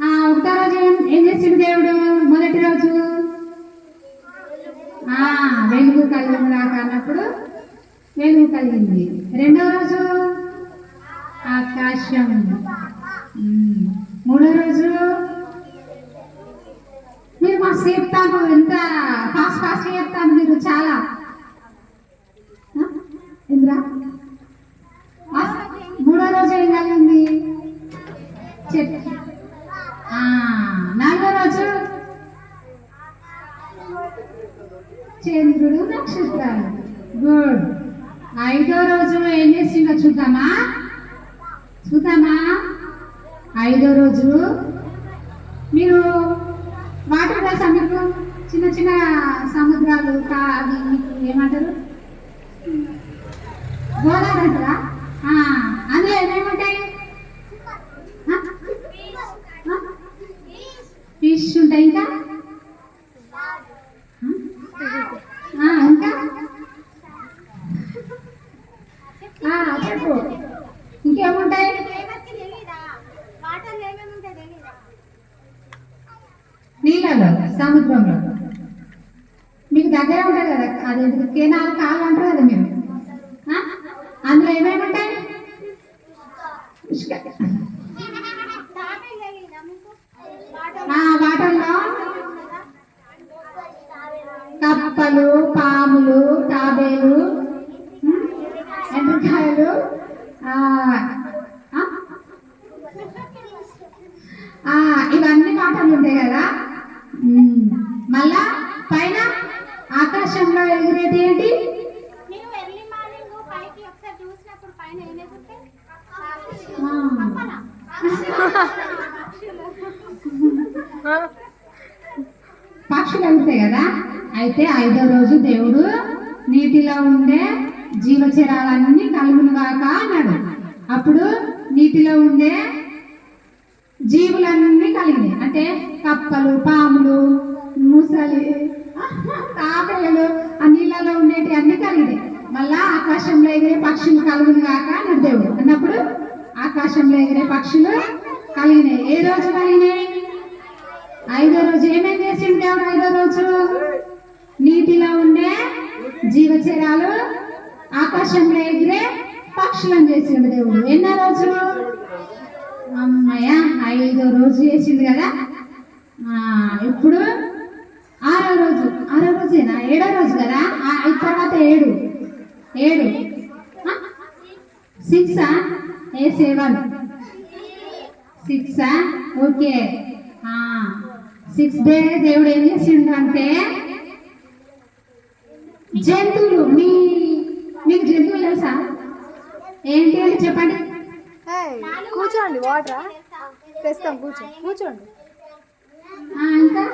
1వ రోజు ఏం చేసిండు దేవుడు? మొదటి రోజు వెలుగు కలిగిందా అన్నప్పుడు వెలుగు కలిగింది. 2వ రోజు ఆకాశం. 3వ రోజు మీరు మా చెప్తాను, ఎంత ఫాస్ట్ చెప్తాను మీరు, చాలా ఇంద్రా. 3వ రోజు ఏం కలిగింది? చెట్టు. 4వ రోజు చంద్రుడు, నక్షత్రాలు. గుడ్. 5వ రోజు ఏం చేసిందో చూద్దామా? 5వ రోజు మీరు వాటర్ తెలుసా మీకు? చిన్న చిన్న సముద్రాలు అవి మీకు ఏమంటారు? గోదావరి అంటారా? అందులో ఏమేముంటాయి? ఫిష్ ఉంటాయి. ఇంకా చెప్పు ఇంకేముంటాయి? నీళ్ళలో, సముద్రంలో మీకు దగ్గర ఉంటుంది కదా, అది కేనాలు కాళ్ళు అంటారు కదా మీరు. అందులో ఏమేమి ఉంటాయి? వాటర్లో కప్పలు, పాములు, తాబేలు, ఎండ్రకాయలు, ఇవన్నీ వాటర్లు ఉంటాయి కదా. మళ్ళా పైన ఆకాశంలో ఎగిరేటి ఏంటి? పక్షులు వెళ్తాయి కదా. అయితే 5వ రోజు దేవుడు నీటిలో ఉండే జీవచరాలన్నీ కలుగునుగాక అన్నాడు. అప్పుడు నీటిలో ఉండే జీవులన్నీ కలిగినాయి. అంటే కప్పలు, పాములు, ముసలి, తాబేలు, ఆ నీళ్ళలో ఉండేటి అన్ని మళ్ళా ఆకాశంలో ఎగిరే పక్షులు కలుగును గాక అన్నాడు దేవుడు. అన్నప్పుడు ఆకాశంలో ఎగిరే పక్షులు కలిగినాయి. ఏ రోజు కలిగినాయి? 5వ రోజు. ఏమేం చేసిండు దేవుడు 5వ రోజు? నీటిలో ఉండే జీవచరాలు, ఆకాశంలో ఎగిరే పక్షులను చేసిండు దేవుడు. ఎన్నో రోజు? అమ్మయ్య 5వ రోజు చేసిండు కదా. ఇప్పుడు 6వ రోజు. 6వ రోజేనా? 7వ రోజు కదా. తర్వాత 7 6 7 6 ఓకే. 6th డే దేవుడు ఏం చేసిండు అంటే జంతువులు, మీకు జంతువులు తెలుసా? ఏంటి అని చెప్పండి. కూర్చోండి, వాటర్ తెస్తాం, కూర్చోండి. ఇంకా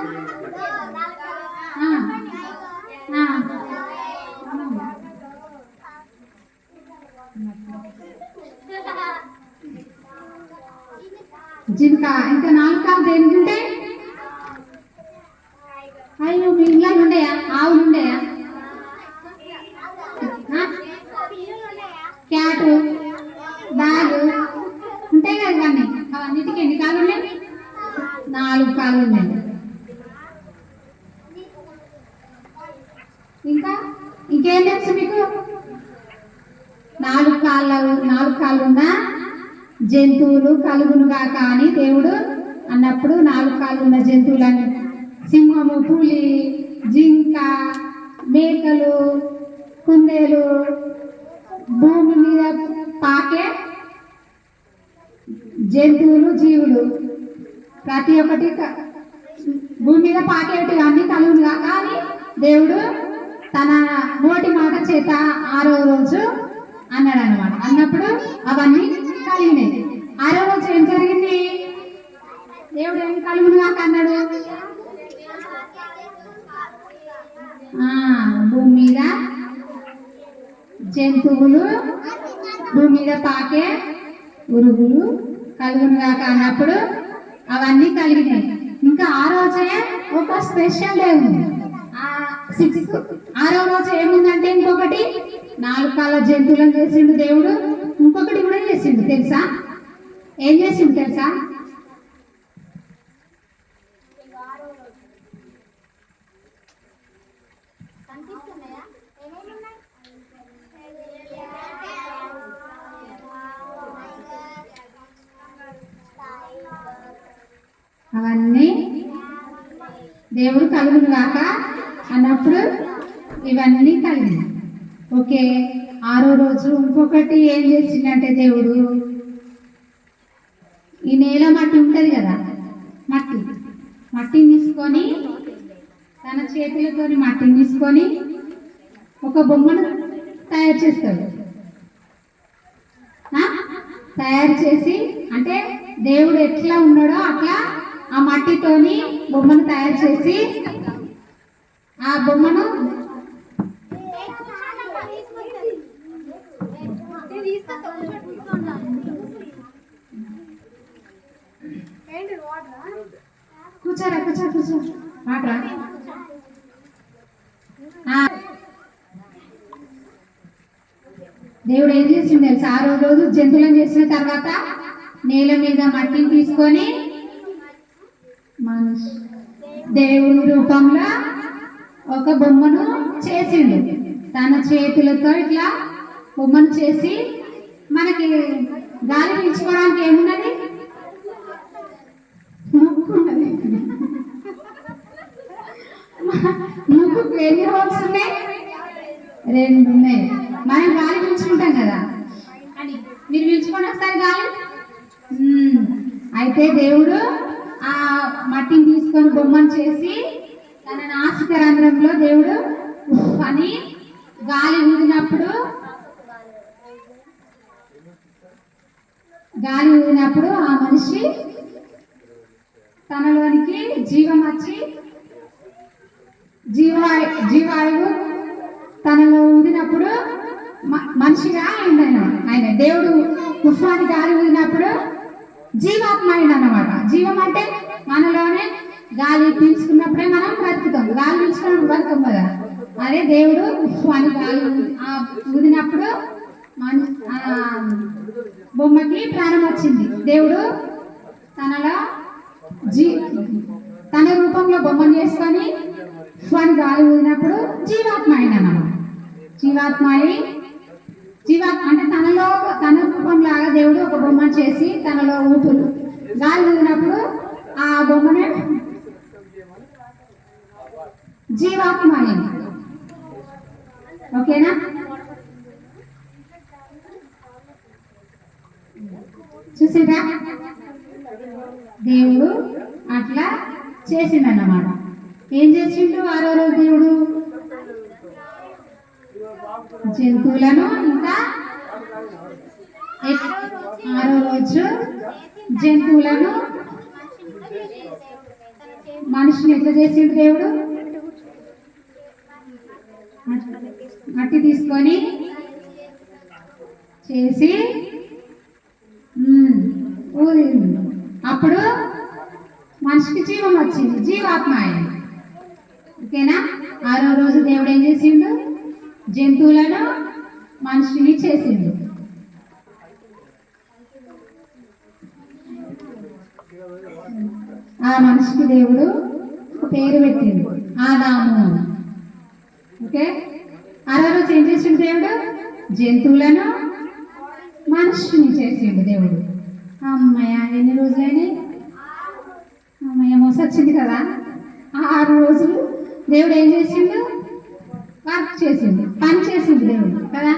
జింక. ఇంకా 4 కాలు దేనికి ఉంటాయి? అయ్యో మీ ఇళ్ళలో ఉండయా? ఆవులు ఉండయా? క్యాట్, డాగ్ ఉంటాయి కదా. కానీ అవన్నిటికీ ఎన్ని కాళ్ళు ఉన్నాయి? 4 కాళ్ళు ఉన్నాయి. ఇంకేం తెలుసు మీకు? 4 కాళ్ళు ఉన్న జంతువులు కలుగునుగా కానీ దేవుడు అన్నప్పుడు 4 కాళ్ళు ఉన్న జంతువులని సింహము, పులి, జింక, మేకలు, కుందేలు, భూమి మీద పాకే జంతువులు, జీవులు ప్రతి ఒక్కటి భూమి మీద పాకేటి అన్ని కలుగునుగా కానీ దేవుడు తన నోటి మాట చేత 6వ రోజు అన్నాడు అన్నమాట. అన్నప్పుడు అవన్నీ కలిగినాయి. 6వ రోజు ఏం జరిగింది? దేవుడు ఏం కలుగునుగా అన్నాడు? భూమి మీద జంతువులు, భూమి మీద పాకే ఉరుగులు కలుగునుగా అన్నప్పుడు అవన్నీ కలిగినాయి. ఇంకా 6వ రోజే ఒక స్పెషల్ డే ఉంది. 6వ రోజు ఏముందంటే ఇంకొకటి 4 కాళ్ళ జంతువులను చేసిండు దేవుడు. ఇంకొకటి కూడా చేసిండు తెలుసా? ఏం చేసిండు తెలుసా? అవన్నీ దేవుడు కలుగును గాక అన్నప్పుడు ఇవన్నీ కలిగినాయి. ఓకే. 6వ రోజు ఇంకొకటి ఏం చేసిందంటే దేవుడు ఈ నేల మట్టి ఉంటుంది కదా, మట్టిని తీసుకొని తన చేతులతోని మట్టిని తీసుకొని ఒక బొమ్మను తయారు చేస్తాడు. తయారు చేసి అంటే దేవుడు ఎట్లా ఉన్నాడో అట్లా ఆ మట్టితోని బొమ్మను తయారు చేసి ఆ బొమ్మను కూర్చో మాట్లా దేవుడు ఏం చేసింది తెలుసా? 6వ రోజు జంతువులను చేసిన తర్వాత నేల మీద మట్టిని తీసుకొని దేవుని రూపంలో ఒక బొమ్మను చేసిండు. తన చేతులతో ఇట్లా బొమ్మను చేసి మనకి గాలి పీల్చుకోవడానికి ఏమున్నది? ముక్కు ఉన్నది. ముక్కుకు ఎన్ని హోల్స్ ఉన్నాయి? 2 ఉన్నాయి. మనం గాలి పీల్చుకుంటాం కదా. అని మీరు పీల్చుకోండి ఒకసారి గాలి. అయితే దేవుడు ఆ మట్టిని తీసుకొని బొమ్మను చేసి తన నాసిక రంధ్రంలో దేవుడు అని గాలి ఊదినప్పుడు ఆ మనిషి తనలోనికి జీవం వచ్చి జీవాయువు తనలో ఊదినప్పుడు మనిషిగా ఆయన దేవుడు ఉఫ్ఫాని గాలి ఊదినప్పుడు జీవాత్మ అన్నమాట. జీవం అంటే మనలోనే గాలి పీల్చుకున్నప్పుడే మనం బ్రతుకుతాం. గాలి పీల్చుకున్నప్పుడు బ్రతుకం కదా. అదే దేవుడు అని ఊదినప్పుడు బొమ్మకి ప్రాణం వచ్చింది. దేవుడు తనలో తన రూపంలో బొమ్మను చేసుకొని అని గాలి ఊదినప్పుడు జీవాత్మ అయినా జీవాత్మ అంటే తన రూపంలాగా దేవుడు ఒక బొమ్మను చేసి తనలో ఊపులు గాలి ఊదినప్పుడు ఆ బొమ్మనే జీవాత్మ అయింది. ఓకేనా? చూసిందా? దేవుడు అట్లా చేసిండన్నమాట. ఏం చేసిండు 6వ రోజు దేవుడు? జంతువులను ఇంకా 6వ రోజు జంతువులను మనిషిని ఎట్లా చేసిండు దేవుడు? మట్టి తీసుకొని చేసి ఊదింది. అప్పుడు మనిషికి జీవం వచ్చింది, జీవాత్మ అయింది. ఓకేనా? 6వ రోజు దేవుడు ఏం చేసిండు? జంతువులను మనిషిని చేసిండు. ఆ మనిషికి దేవుడు పేరు పెట్టిండు, ఆదాము. ఓకే? 6వ రోజు ఏం చేసిండు దేవుడు? జంతువులను మనిషిని చేసిండు దేవుడు. అమ్మయ్య, ఎన్ని రోజులైనా అమ్మయ్య మోసొచ్చింది కదా. 6 రోజులు దేవుడు ఏం చేసిండు? వర్క్ చేసిండు, పని చేసిండు దేవుడు కదా.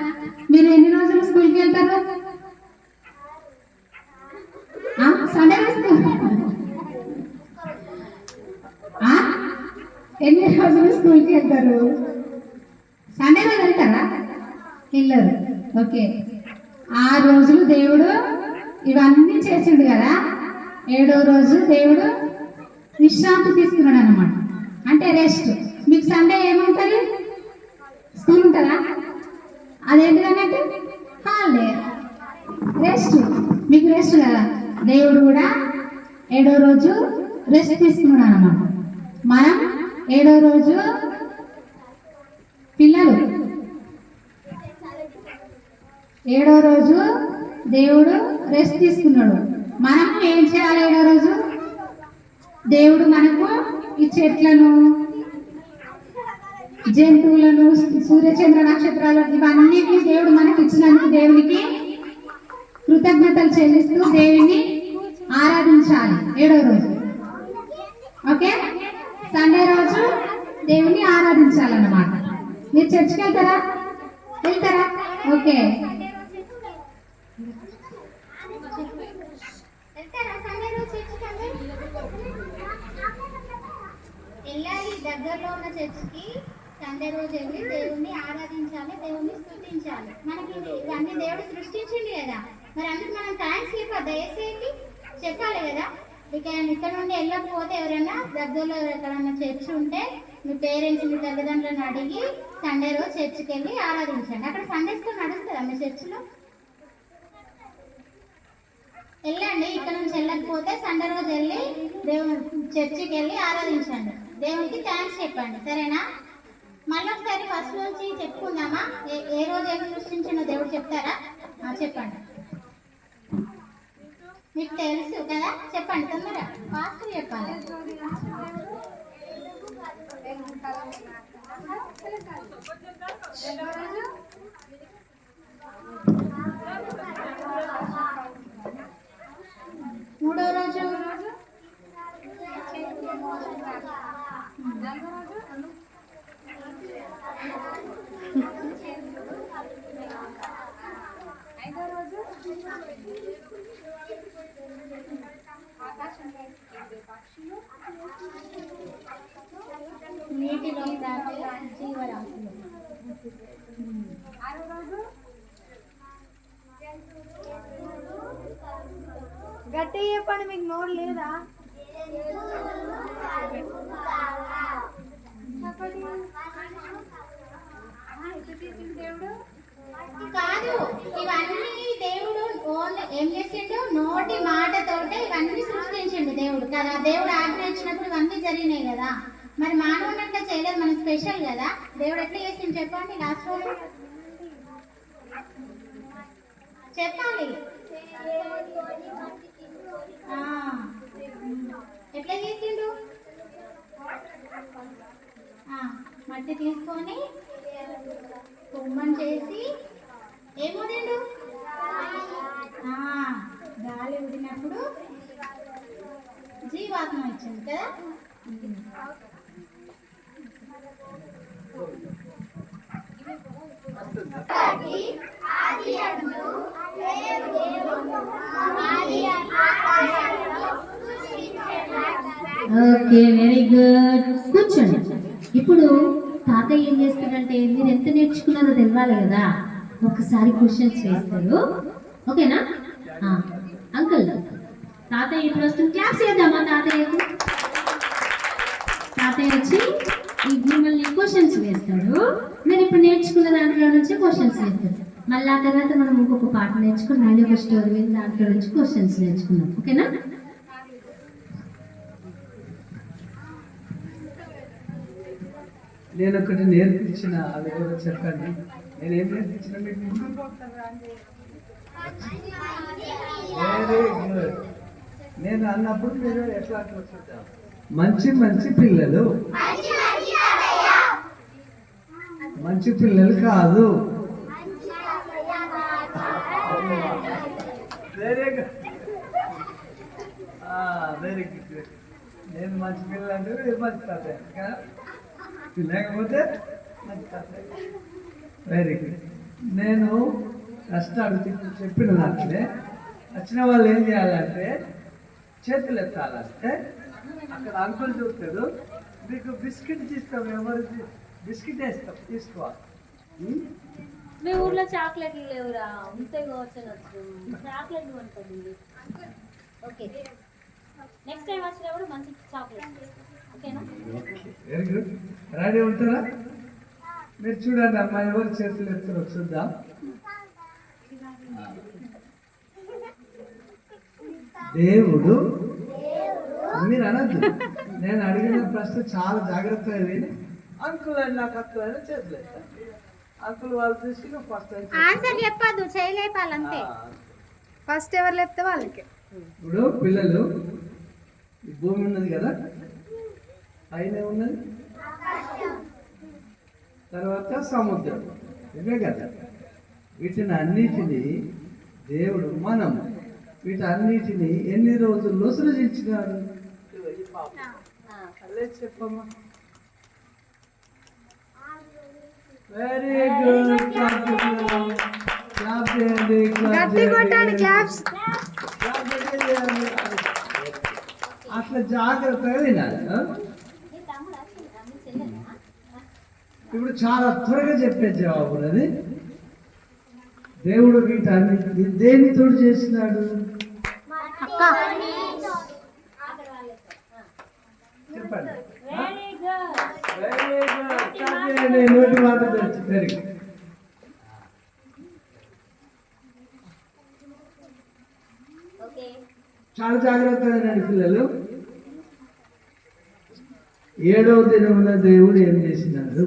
మీరు ఎన్ని రోజులు స్కూల్కి వెళ్తారు? సండే స్కూల్ ఎన్ని రోజులు స్కూల్కి వెళ్తారు? సండే రోజు వెళ్తారా? వెళ్ళరు. ఓకే, 6 రోజులు దేవుడు ఇవన్నీ చేసిండు కదా. 7వ రోజు దేవుడు విశ్రాంతి తీసుకున్నాడు అన్నమాట, అంటే రెస్ట్. మీకు సండే ఏముంటుంది? స్కూల్ ఉంటుందా? అదేంటిదన్నట్టు హాలిడే, రెస్ట్. మీకు రెస్ట్ కదా. దేవుడు కూడా 7వ రోజు రెస్ట్ తీసుకున్నాడు అన్నమాట. మనం 7వ రోజు పిల్లలు 7వ రోజు దేవుడు రెస్ట్ తీసుకున్నాడు. మనం ఏం చేయాలి? 7వ రోజు దేవుడు మనకు ఈ చెట్లను, జంతువులను, సూర్యచంద్ర నక్షత్రాలు ఇవన్నిటిని దేవుడు మనకి ఇచ్చినందుకు దేవునికి కృతజ్ఞతలు చెల్లిస్తూ దేవుని ఆరాధించాలి 7వ రోజు. ఓకే? సండే రోజు దేవుని ఆరాధించాలన్నమాట. మీరు చర్చికి వెళ్తారా? ఓకే. వెళ్ళాలి దగ్గరలో ఉన్న చర్చికి. సండే రోజు వెళ్ళి దేవుణ్ణి ఆరాధించాలి, దేవుణ్ణి స్తుతించాలి. మనకి ఇవన్నీ దేవుడు సృష్టించింది కదా, మరి అందుకు మనం థ్యాంక్స్ దయచేసి చెప్పాలి కదా. ఇక్కడ నుండి వెళ్ళకపోతే ఎవరైనా దగ్గరలో ఎక్కడన్నా చర్చ్ ఉంటే మీ పేరెంట్స్, మీ తల్లిదండ్రులను అడిగి సండే రోజు చర్చికి వెళ్ళి ఆరాధించండి. అక్కడ సండే స్కూల్ నడుస్తుందా మీ చర్చిలో? వెళ్ళండి. ఇక్కడ నుంచి వెళ్ళకపోతే సండే రోజు వెళ్ళి చర్చికి వెళ్ళి ఆరాధించండి, దేవునికి థ్యాంక్స్ చెప్పండి. సరేనా? మళ్ళీ ఒకసారి ఫస్ట్ నుంచి చెప్పుకుందామా? ఏ రోజు ఏమి సృష్టించినో దేవుడు చెప్తారా? చెప్పండి. మీకు తెలుసు కదా, చెప్పండి తొందరగా, ఫాస్ట్ చెప్పాలి. మూడో రోజు నీటిలో జీవరాశులు. గట్టి చెప్పండి, మీకు నోరు లేదా? కాదు, ఇవన్నీ దేవుడు ఏం చేసిండు? నోటి మాటతోటే ఇవన్నీ సృష్టించిండు దేవుడు కదా. దేవుడు ఆజ్ఞ ఇచ్చినప్పుడు ఇవన్నీ జరిగినాయి కదా. మరి మానవుని అంటే చేయలేదు, మనం స్పెషల్ కదా. దేవుడు ఎట్లా చేసింది చెప్పండి లాస్ట్ రోజు చెప్పాలి. ఆ, ఎట్లా చేసిండు? మట్టి తీసుకొని కుంభం చేసి ఏమోదిండు, గాలి ఊడినప్పుడు జీవాత్మ వచ్చింది కదా. Okay, very good. కూర్చోండి. ఇప్పుడు తాతయ్య ఏం చేస్తాడంటే మీరు ఎంత నేర్చుకున్నారో తెలవాలి కదా, ఒకసారి క్వశ్చన్స్ వేస్తారు. ఓకేనా? అంకుల్, తాతయ్య ఇప్పుడు వస్తుంది, క్లాస్ చేద్దామా తాతయ్యకు? తాతయ్య వచ్చి మిమ్మల్ని క్వశ్చన్స్ వేస్తాడు. మీరు ఇప్పుడు నేర్చుకున్న దాంట్లో నుంచి క్వశ్చన్స్ వేస్తారు. మళ్ళీ ఆ తర్వాత మనం ఇంకొక పాట నేర్చుకుని మళ్ళీ ఒక స్టోరీ విని దాంట్లో నుంచి క్వశ్చన్స్ నేర్చుకున్నాం. ఓకేనా? నేను ఒకటి నేర్పించిన, అది కూడా చెప్పండి. నేనేం నేర్పించిన మీకు? Very good. నేను అన్నప్పుడు మీరు ఎట్లా చూద్దాం. మంచి మంచి పిల్లలు, మంచి పిల్లలు కాదు. Very good, very good. నేను మంచి పిల్లలు అంటే మీరు మంచి తాతయ్య, లేకపోతే మంచి తాతయ్య. Very good. నేను కష్టాలు చెప్పిన దాంట్లో వచ్చిన వాళ్ళు ఏం చేయాలంటే చేతులు ఎత్తాలంటే అక్కడ అంకుల్ చూస్తాడు, మీకు బిస్కెట్ తీస్తాం, ఎవరు బిస్కెట్ వేస్తాం, తీసుకోవాలి. మీ ఊర్లో చాక్లెట్లు లేవురా? ఉంటే కావచ్చు, చాక్లెట్ ఉంటుంది. ఓకే, నెక్స్ట్ టైం వచ్చినప్పుడు మంచి చాక్లెట్. ఓకేనా? Very good. రెడీ ఉంటారా? మీరు చూడండి అమ్మా, ఎవరు చేతులు ఎత్తారో చూద్దాం. దేవుడు, మీరు అనద్దు, నేను అడిగిన ప్రశ్న చాలా జాగ్రత్తగా విని అంకుల్ అని నాకు అక్కలని చేతులు ఎత్తాను. అంకుల్ వాళ్ళు చూసి ఫస్ట్ ఆన్సర్ చెప్పద్దు, చేయలేపాలంతే. ఫస్ట్ ఎవరు లేపితే వాళ్ళకి. ఇప్పుడు పిల్లలు, ఈ భూమి ఉన్నది కదా, పైన ఉన్నది, తర్వాత సముద్రం, ఇవే కదా. వీటిని అన్నిటినీ దేవుడు, మనం వీటన్నిటిని ఎన్ని రోజుల్లో సృజించినాడు? చెప్పమ్మా. Very good. క్లాప్ చేయండి, అట్లా జాగ్రత్తగా వినాలి. ఇప్పుడు చాలా త్వరగా చెప్పే జవాబు ఉన్నది. దేవుడు వీటన్ని దేనితో చేసినాడు? చెప్పండి. నోటి మాట తెచ్చు. Very good. చాలా జాగ్రత్తగా పిల్లలు. 7వ దినమున దేవుడు ఏం చేసినాడు?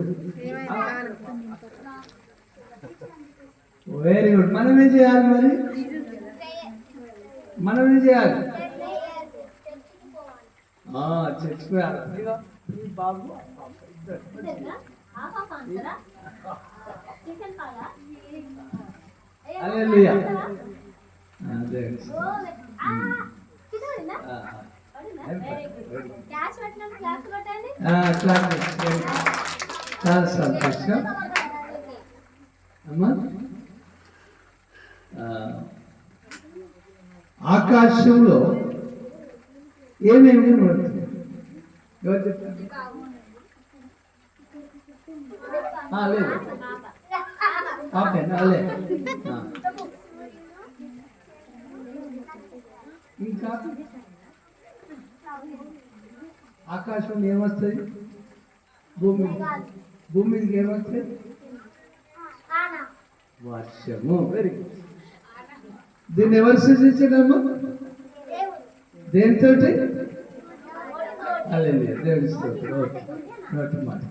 Very good. మనం ఏం చేయాలి మరి? మనం ఏం చేయాలి? చచ్చిపోయాలి. బాబు హల్లెలూయా. చాలా సంతోషం అమ్మా. ఆకాశంలో ఏమేమి కనబడుతుంది? ఎవరు చెప్తారు? లేదు, ఓకేనా? లేదు. ఇంకా ఆకాశంలో ఏమొస్తుంది? భూమి మీదకి ఏమొస్తుంది? వర్షము. Very good. దీన్ని ఎవరు సృజించడమ్మా? దేనితోటి? హల్లెలూయా. దేవుని స్తోత్రం. ఓకే, నోటి మాట.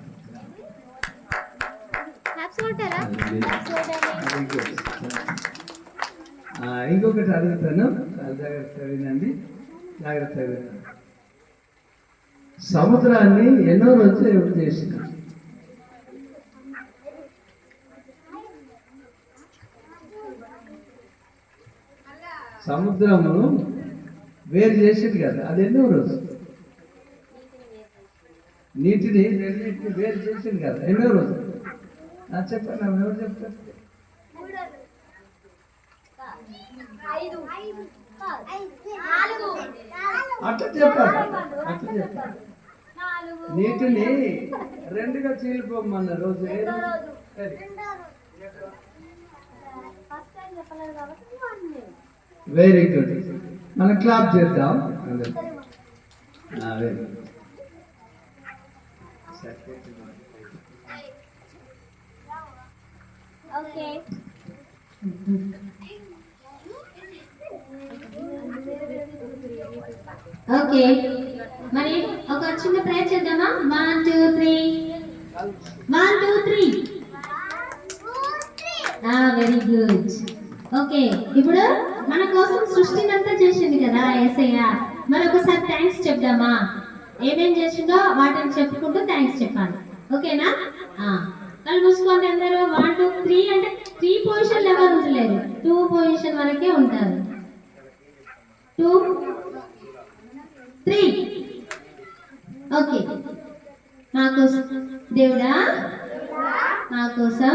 Very good. ఇంకొకటి అడుగుతాను, చాలా జాగ్రత్తగా వినండి, జాగ్రత్తగా వినండి. సముద్రాన్ని ఎన్నో రోజులు ఎవరు చేసిన? సముద్రము వేరు చేసింది కదా, అది ఎన్నో రోజు? నీటిని రెండింటిని వేరు చేసింది కదా, ఎన్నో రోజు? చెప్పండి, ఎవరు చెప్తారు? అట్లా చెప్పాలి, అట్లా చెప్పాలి. నీటిని రెండుగా చీలిపోమన్న రోజు వెరీ గుడ్. మనం క్లాప్ చేద్దాం. Very good. ఓకే, మరి ఒక చిన్న ప్రేయర్ చేద్దామా? 1 2 3. 1 2 3. Very good. ఓకే, ఇప్పుడు మన కోసం సృష్టినంతా చేసింది కదా యేసయ్య. మరి ఒకసారి థ్యాంక్స్ చెప్దామా? ఏమేం చేసిందో వాటిని చెప్పుకుంటూ థ్యాంక్స్ చెప్పాలి. ఓకేనా? కళ్ళు మూసుకోండి అందరూ. 1 2 3 అంటే 3 పొజిషన్లు ఎవరు ఉండలేరు, 2 పొజిషన్ వరకే ఉంటారు. 2 3. ఓకే. నా కోసం దేవుడా, నా కోసం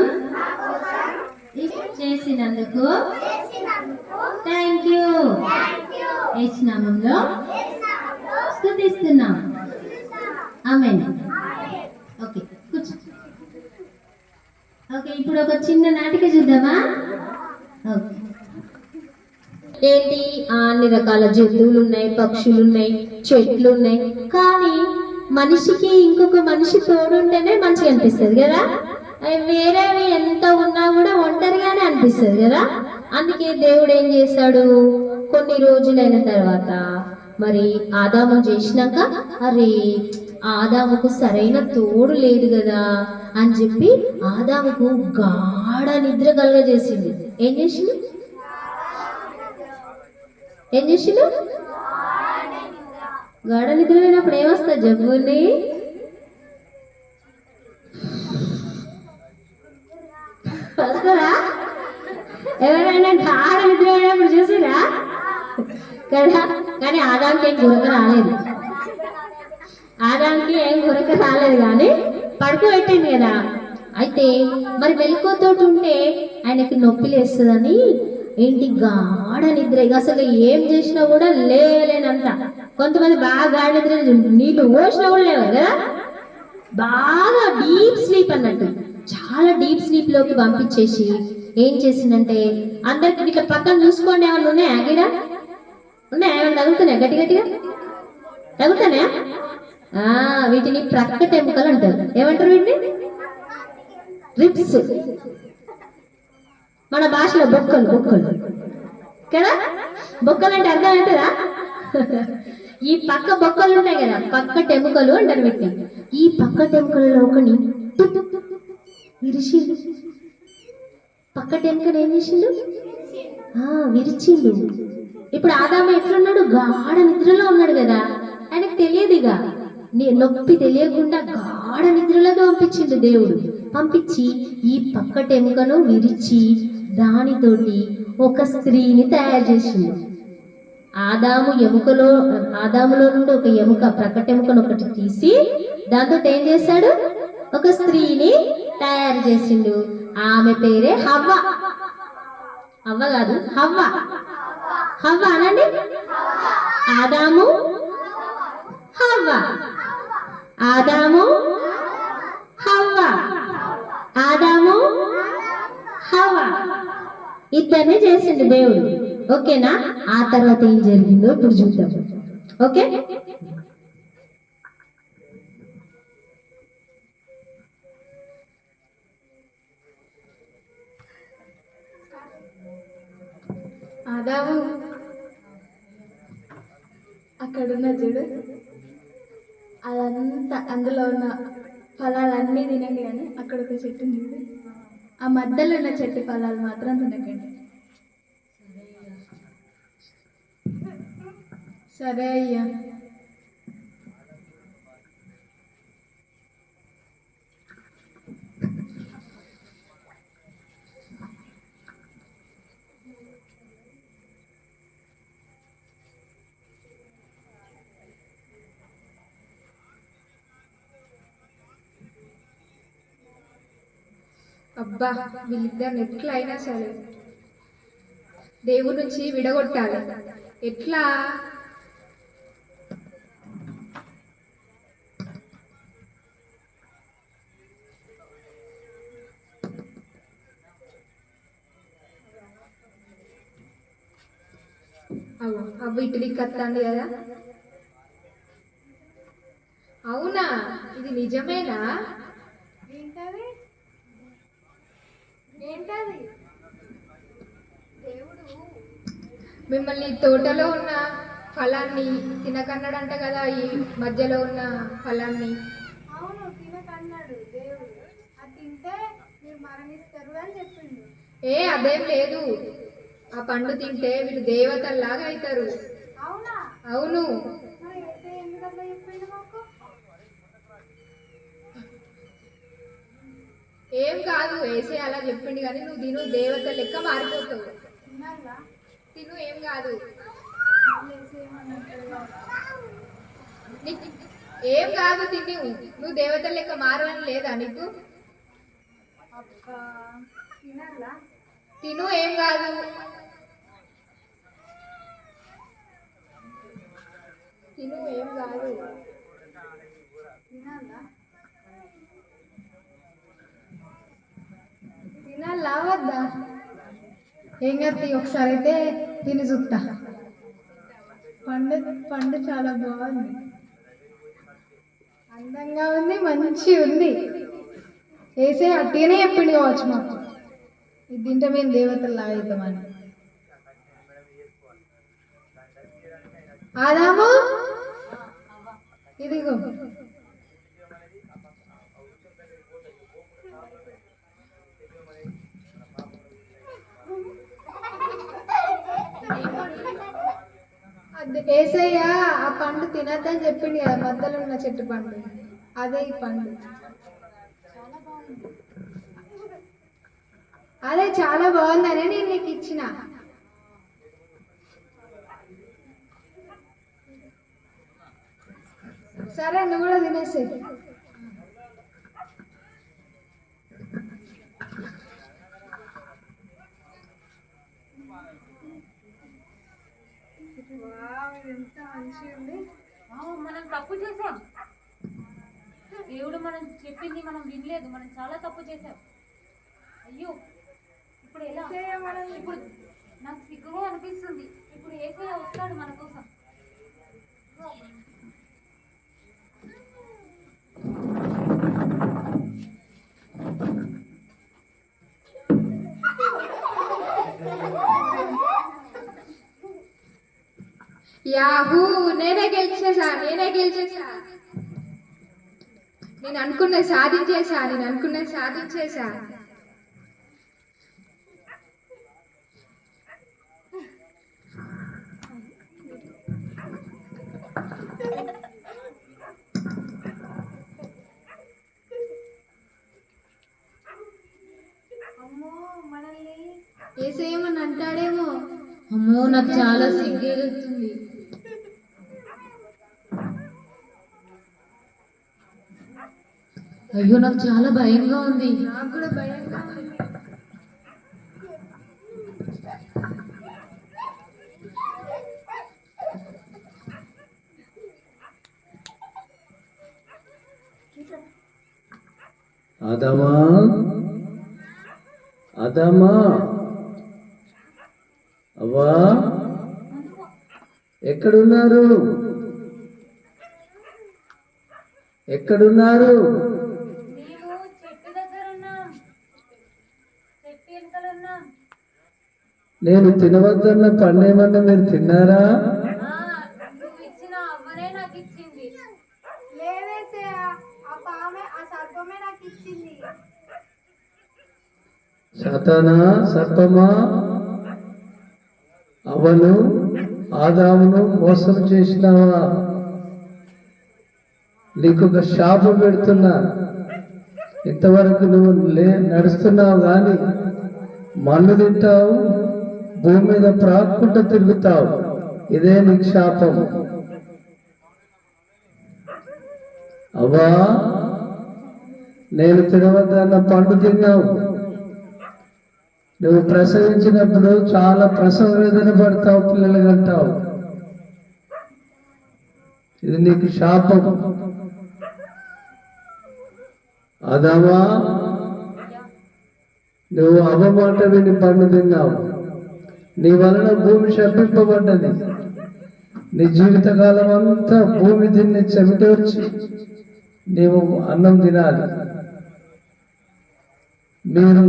చేసినందుకు థ్యాంక్ యూ. యేసు నామములో స్తుతిస్తున్నాం. ఆమేన్. ఓకే, కూర్చో. ఓకే, ఇప్పుడు ఒక చిన్న నాటిక చూద్దామా? ఓకే. ఏంటి, అన్ని రకాల జంతువులు ఉన్నాయి, పక్షులు ఉన్నాయి, చెట్లు ఉన్నాయి, కానీ మనిషికి ఇంకొక మనిషి తోడుంటేనే మంచిగా అనిపిస్తుంది కదా. వేరేవి ఎంత ఉన్నా కూడా ఒంటరిగానే అనిపిస్తుంది కదా. అందుకే దేవుడు ఏం చేశాడు, కొన్ని రోజులైన తర్వాత మరి ఆదాము చేసినాక, అరే ఆదాముకు సరైన తోడు లేదు కదా అని చెప్పి ఆదాముకు గాఢ నిద్ర కలుగజేసింది. ఏం చేసింది? గాఢ నిద్ర లేనప్పుడు ఏమొస్తా జబ్బుని? వస్తుందా? ఎవరైనా గాఢ నిద్ర లేనప్పుడు చూసిరా కదా? కానీ ఆదాంకి ఏం గురక రాలేదు, ఆదాంకి ఏం గురక రాలేదు, కానీ పడుకోబెట్టింది కదా. అయితే మరి మెలకువతోటి ఉంటే ఆయనకి నొప్పి లేస్తుందని ఏంటి గాఢ నిద్ర, ఇక అసలు ఏం చేసినా కూడా లేవలేనంత. కొంతమంది బాగా గాఢ నిద్ర నీళ్ళు పోసినా కూడా లేవు కదా, బాగా డీప్ స్లీప్ అన్నట్టు, చాలా డీప్ స్లీప్ లోకి పంపించేసి ఏం చేసిందంటే, అందరికి ఇట్లా పక్కన చూసుకోండి, ఏమన్నా ఉన్నాయా? గిడ ఉన్నాయా? ఏమన్నా తగులుతున్నాయా? గట్టి గట్టిగా తగులుతానా? వీటిని ప్రక్కటెముకలు అంటారు. ఏమంటారు వీటిని? రిబ్స్. మన భాషలో బొక్కలు, బొక్కలు కదా. బొక్కలు అంటే అర్థం అవుతుందా? ఈ పక్క బొక్కలు ఉంటాయి కదా, పక్క టెముకలు అంటారు వీటిని. ఈ పక్క టెముకలలో ఒకని విరిచిండు. పక్క టెముకలు ఏం చేసిండు? విరిచిండు. ఇప్పుడు ఆదాము ఎట్లున్నాడు? గాఢ నిద్రలో ఉన్నాడు కదా. ఆయనకు తెలియదు, ఇక నొప్పి తెలియకుండా గాఢ నిద్రలోకి పంపించిండు దేవుడు. పంపించి ఈ పక్క టెముకను విరిచి దానితోటి ఒక స్త్రీని తయారు చేసిండు. ఆదాములో నుండి ఒక ఎముక, ప్రక్కటెముకను ఒకటి తీసి దాంతో ఏం చేశాడు? ఒక స్త్రీని తయారు చేసిండు. ఆమె పేరే హవ్వ. అవ్వ కాదు, హవ్వ. హవ్వ అనండి. ఆదాము, హవ్వ. ఆదాము, హవ్వ. ఆదాము, హవ్వ. ఇద్దరిని చేసిండు దేవుడు. ఓకేనా? ఆ తర్వాత ఏం జరిగిందో ఇప్పుడు చూద్దాం. ఓకే, ఆదాము అక్కడున్న చూడు, అదంతా అందులో ఉన్న ఫలాలన్నీ తినండి కానీ అక్కడ ఒక చెట్టు ఉంది, ఆ మధ్యలో ఉన్న చెట్టు ఫలాలు మాత్రం తినకండి. సరే అయ్యా. అబ్బా, వీళ్ళిద్దరిని ఎట్లా అయినా సరే దేవుడి నుంచి విడగొట్టాలి. ఎట్లా? అవ్వ ఇటు దిక్కత్తాంది కదా. అవునా, ఇది నిజమేనా? ఏంటది? ఏంటది? దేవుడు మిమ్మల్ని తోటలో ఉన్న ఫలాన్ని తినకన్నాడంట కదా, ఈ మధ్యలో ఉన్న ఫలాన్ని. అవును, తినకన్నాడు దేవుడు. అది తింటే మీరు మరణిస్తారు అని చెప్పిండు. అదేం లేదు, ఆ పండు తింటే వీళ్ళు దేవతల్లాగా అవుతారు. అవునా? అవును. మరి యేసయ్య ఎందుకు అట్లా చెప్పిండు మాకు? ఏం కాదు, వేసే అలా చెప్పిండు కానీ నువ్వు తిను, దేవత లెక్క మారిపోతావు. తినాలా? తిను, ఏం కాదు. మళ్ళీ యేసయ్య ఏమన్నాడు? ఏం కాదు, తిను. నువ్వు దేవత లెక్క మారని లేదా నీకు? అబ్బా, తినాలా? తిను, ఏం కాదు. తిను, ఏం కాదు. తినాలా? తినాలా వద్దా? ఏం కాదు, ఒకసారి అయితే తిని చూస్తా. పండు పండు చాలా బాగుంది, అందంగా ఉంది, మంచి ఉంది. వేసే అట్టిగానే చెప్పిండు కావచ్చు మాకు, ఇది తింటే మేము దేవతల్లా అవుతామని. ఆదాము, ఇదిగో. ఏసయ్య ఆ పండు తినద్దని చెప్పిండు కదా, మధ్యలో ఉన్న చెట్టు పండు, అదే ఈ పండు. అదే చాలా బాగుందనే నేను నీకు ఇచ్చిన. సరే, నువ్వు కూడా తినేసే. మనం తప్పు చేసాం, దేవుడు మనం చెప్పింది మనం వినలేదు, మనం చాలా తప్పు చేసాం. అయ్యో, ఇప్పుడు ఎలా? ఇప్పుడు నాకు సిగ్గుగా అనిపిస్తుంది. ఇప్పుడు యేసయ్య వస్తాడు మన కోసం. యాహూ, నేనే గెలిచేసా. నేను అనుకున్నది సాధించేసా. ఏసేమని అంటాడేమో. అమ్మో, నాకు చాలా సిగ్గేస్తుంది. అయ్యో, నాకు చాలా భయంగా ఉంది. నాకు కూడా భయంగా ఉంది. ఆదామా, ఆదామా, అవ్వా, ఎక్కడున్నారు? ఎక్కడున్నారు? మేము చెట్టు దగ్గర ఉన్నాం, చెట్టు వెనకాల ఉన్నాం. నేను తినవద్దన్న పండేమన్నా మీరు తిన్నారా? నువ్వు ఇచ్చిన అవ్వనే నాకు ఇచ్చింది. లేదు, సాతానా, సర్పమా, అవను ఆదామును మోసం చేసినావా? నీకు ఒక శాపం పెడుతున్నా. ఇంతవరకు నువ్వు నడుస్తున్నావు కానీ మన్ను తింటావు, భూమి మీద ప్రాక్కుంటూ తిరుగుతావు. ఇదే నీకు శాపం. అవ్వా, నేను తినవద్దన్న పండు తిన్నావు. నువ్వు ప్రసవించినప్పుడు చాలా ప్రసవ వేదన పడతావు, పిల్లలు కంటావు. ఇది నీకు శాపం. అదమా, నువ్వు అవ్వమాట విని పండు తిన్నావు. నీ వలన భూమి శపింపబడ్డది. నీ జీవితకాలం అంతా భూమి తిని చెమిటొచ్చి నీవు అన్నం తినాలి. మీరు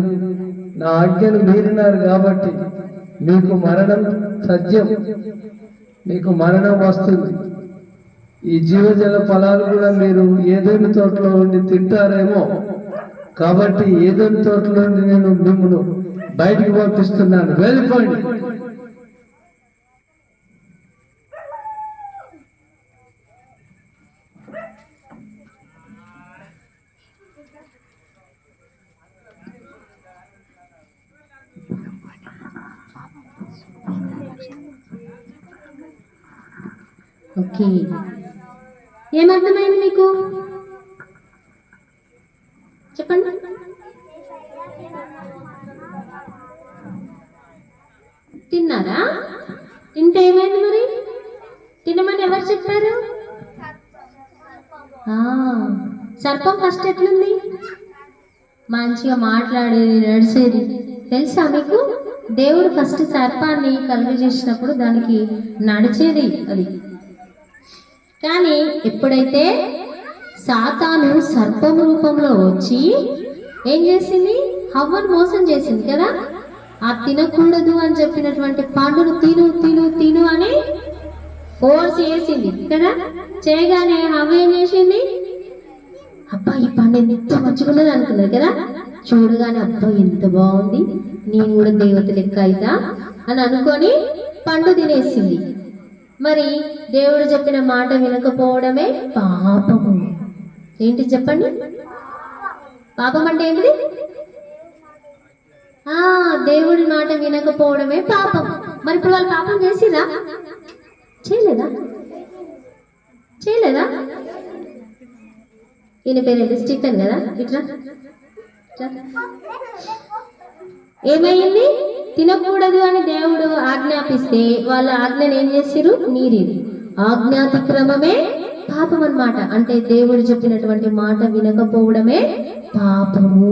నా ఆజ్ఞను మీరినారు కాబట్టి మీకు మరణం సత్యం, మీకు మరణం వస్తుంది. ఈ జీవజల ఫలాలు కూడా మీరు ఏదైనా తోటలో ఉండి తింటారేమో, కాబట్టి ఏదైనా తోటలో ఉండి నేను మిమ్మల్ని బయటికి పంపిస్తున్నాను, వెళ్ళిపోండి. ఓకే, ఏమర్థమైంది మీకు? చెప్పండి. తిన్నారా? తింటే ఏమైంది మరి? తినమని ఎవరు చెప్పారు? సర్పం ఫస్ట్ ఎట్లుంది? మంచిగా మాట్లాడేది, నడిచేది. తెలుసా మీకు? దేవుడు ఫస్ట్ సర్పాన్ని కలుగజేసినప్పుడు దానికి నడిచేది అది. కానీ ఎప్పుడైతే సాతాను సర్పం రూపంలో వచ్చి ఏం చేసింది? హవ్వను మోసం చేసింది కదా. ఆ తినకూడదు అని చెప్పినటువంటి పండును తిను తిను తిను అని ఫోర్స్ చేసింది కదా. చేయగానే హవ్వ ఏం చేసింది? అబ్బా, ఈ పండు ఎంత మంచిగా ఉన్నది అనుకున్నది కదా. చూడగానే అబ్బా ఎంత బాగుంది, నేను కూడా దేవత లెక్క అయితా అని అనుకొని పండు తినేసింది. మరి దేవుడు చెప్పిన మాట వినకపోవడమే పాపము. ఏంటి చెప్పండి? పాపం అంటే ఏంటిది? దేవుడి మాట వినకపోవడమే పాపం. మరి ఇప్పుడు వాళ్ళు పాపం చేసిరా? చేయలేదా? చేయలేదా? ఈయన పేరు స్టీఫెన్ కదా. ఇట్లా ఏమైంది? తినకూడదు అని దేవుడు ఆజ్ఞాపిస్తే వాళ్ళ ఆజ్ఞను ఏం చేసిరు? మీరిరు. ఆజ్ఞాతిక్రమమే పాపం అన్నమాట. అంటే దేవుడు చెప్పినటువంటి మాట వినకపోవడమే పాపము.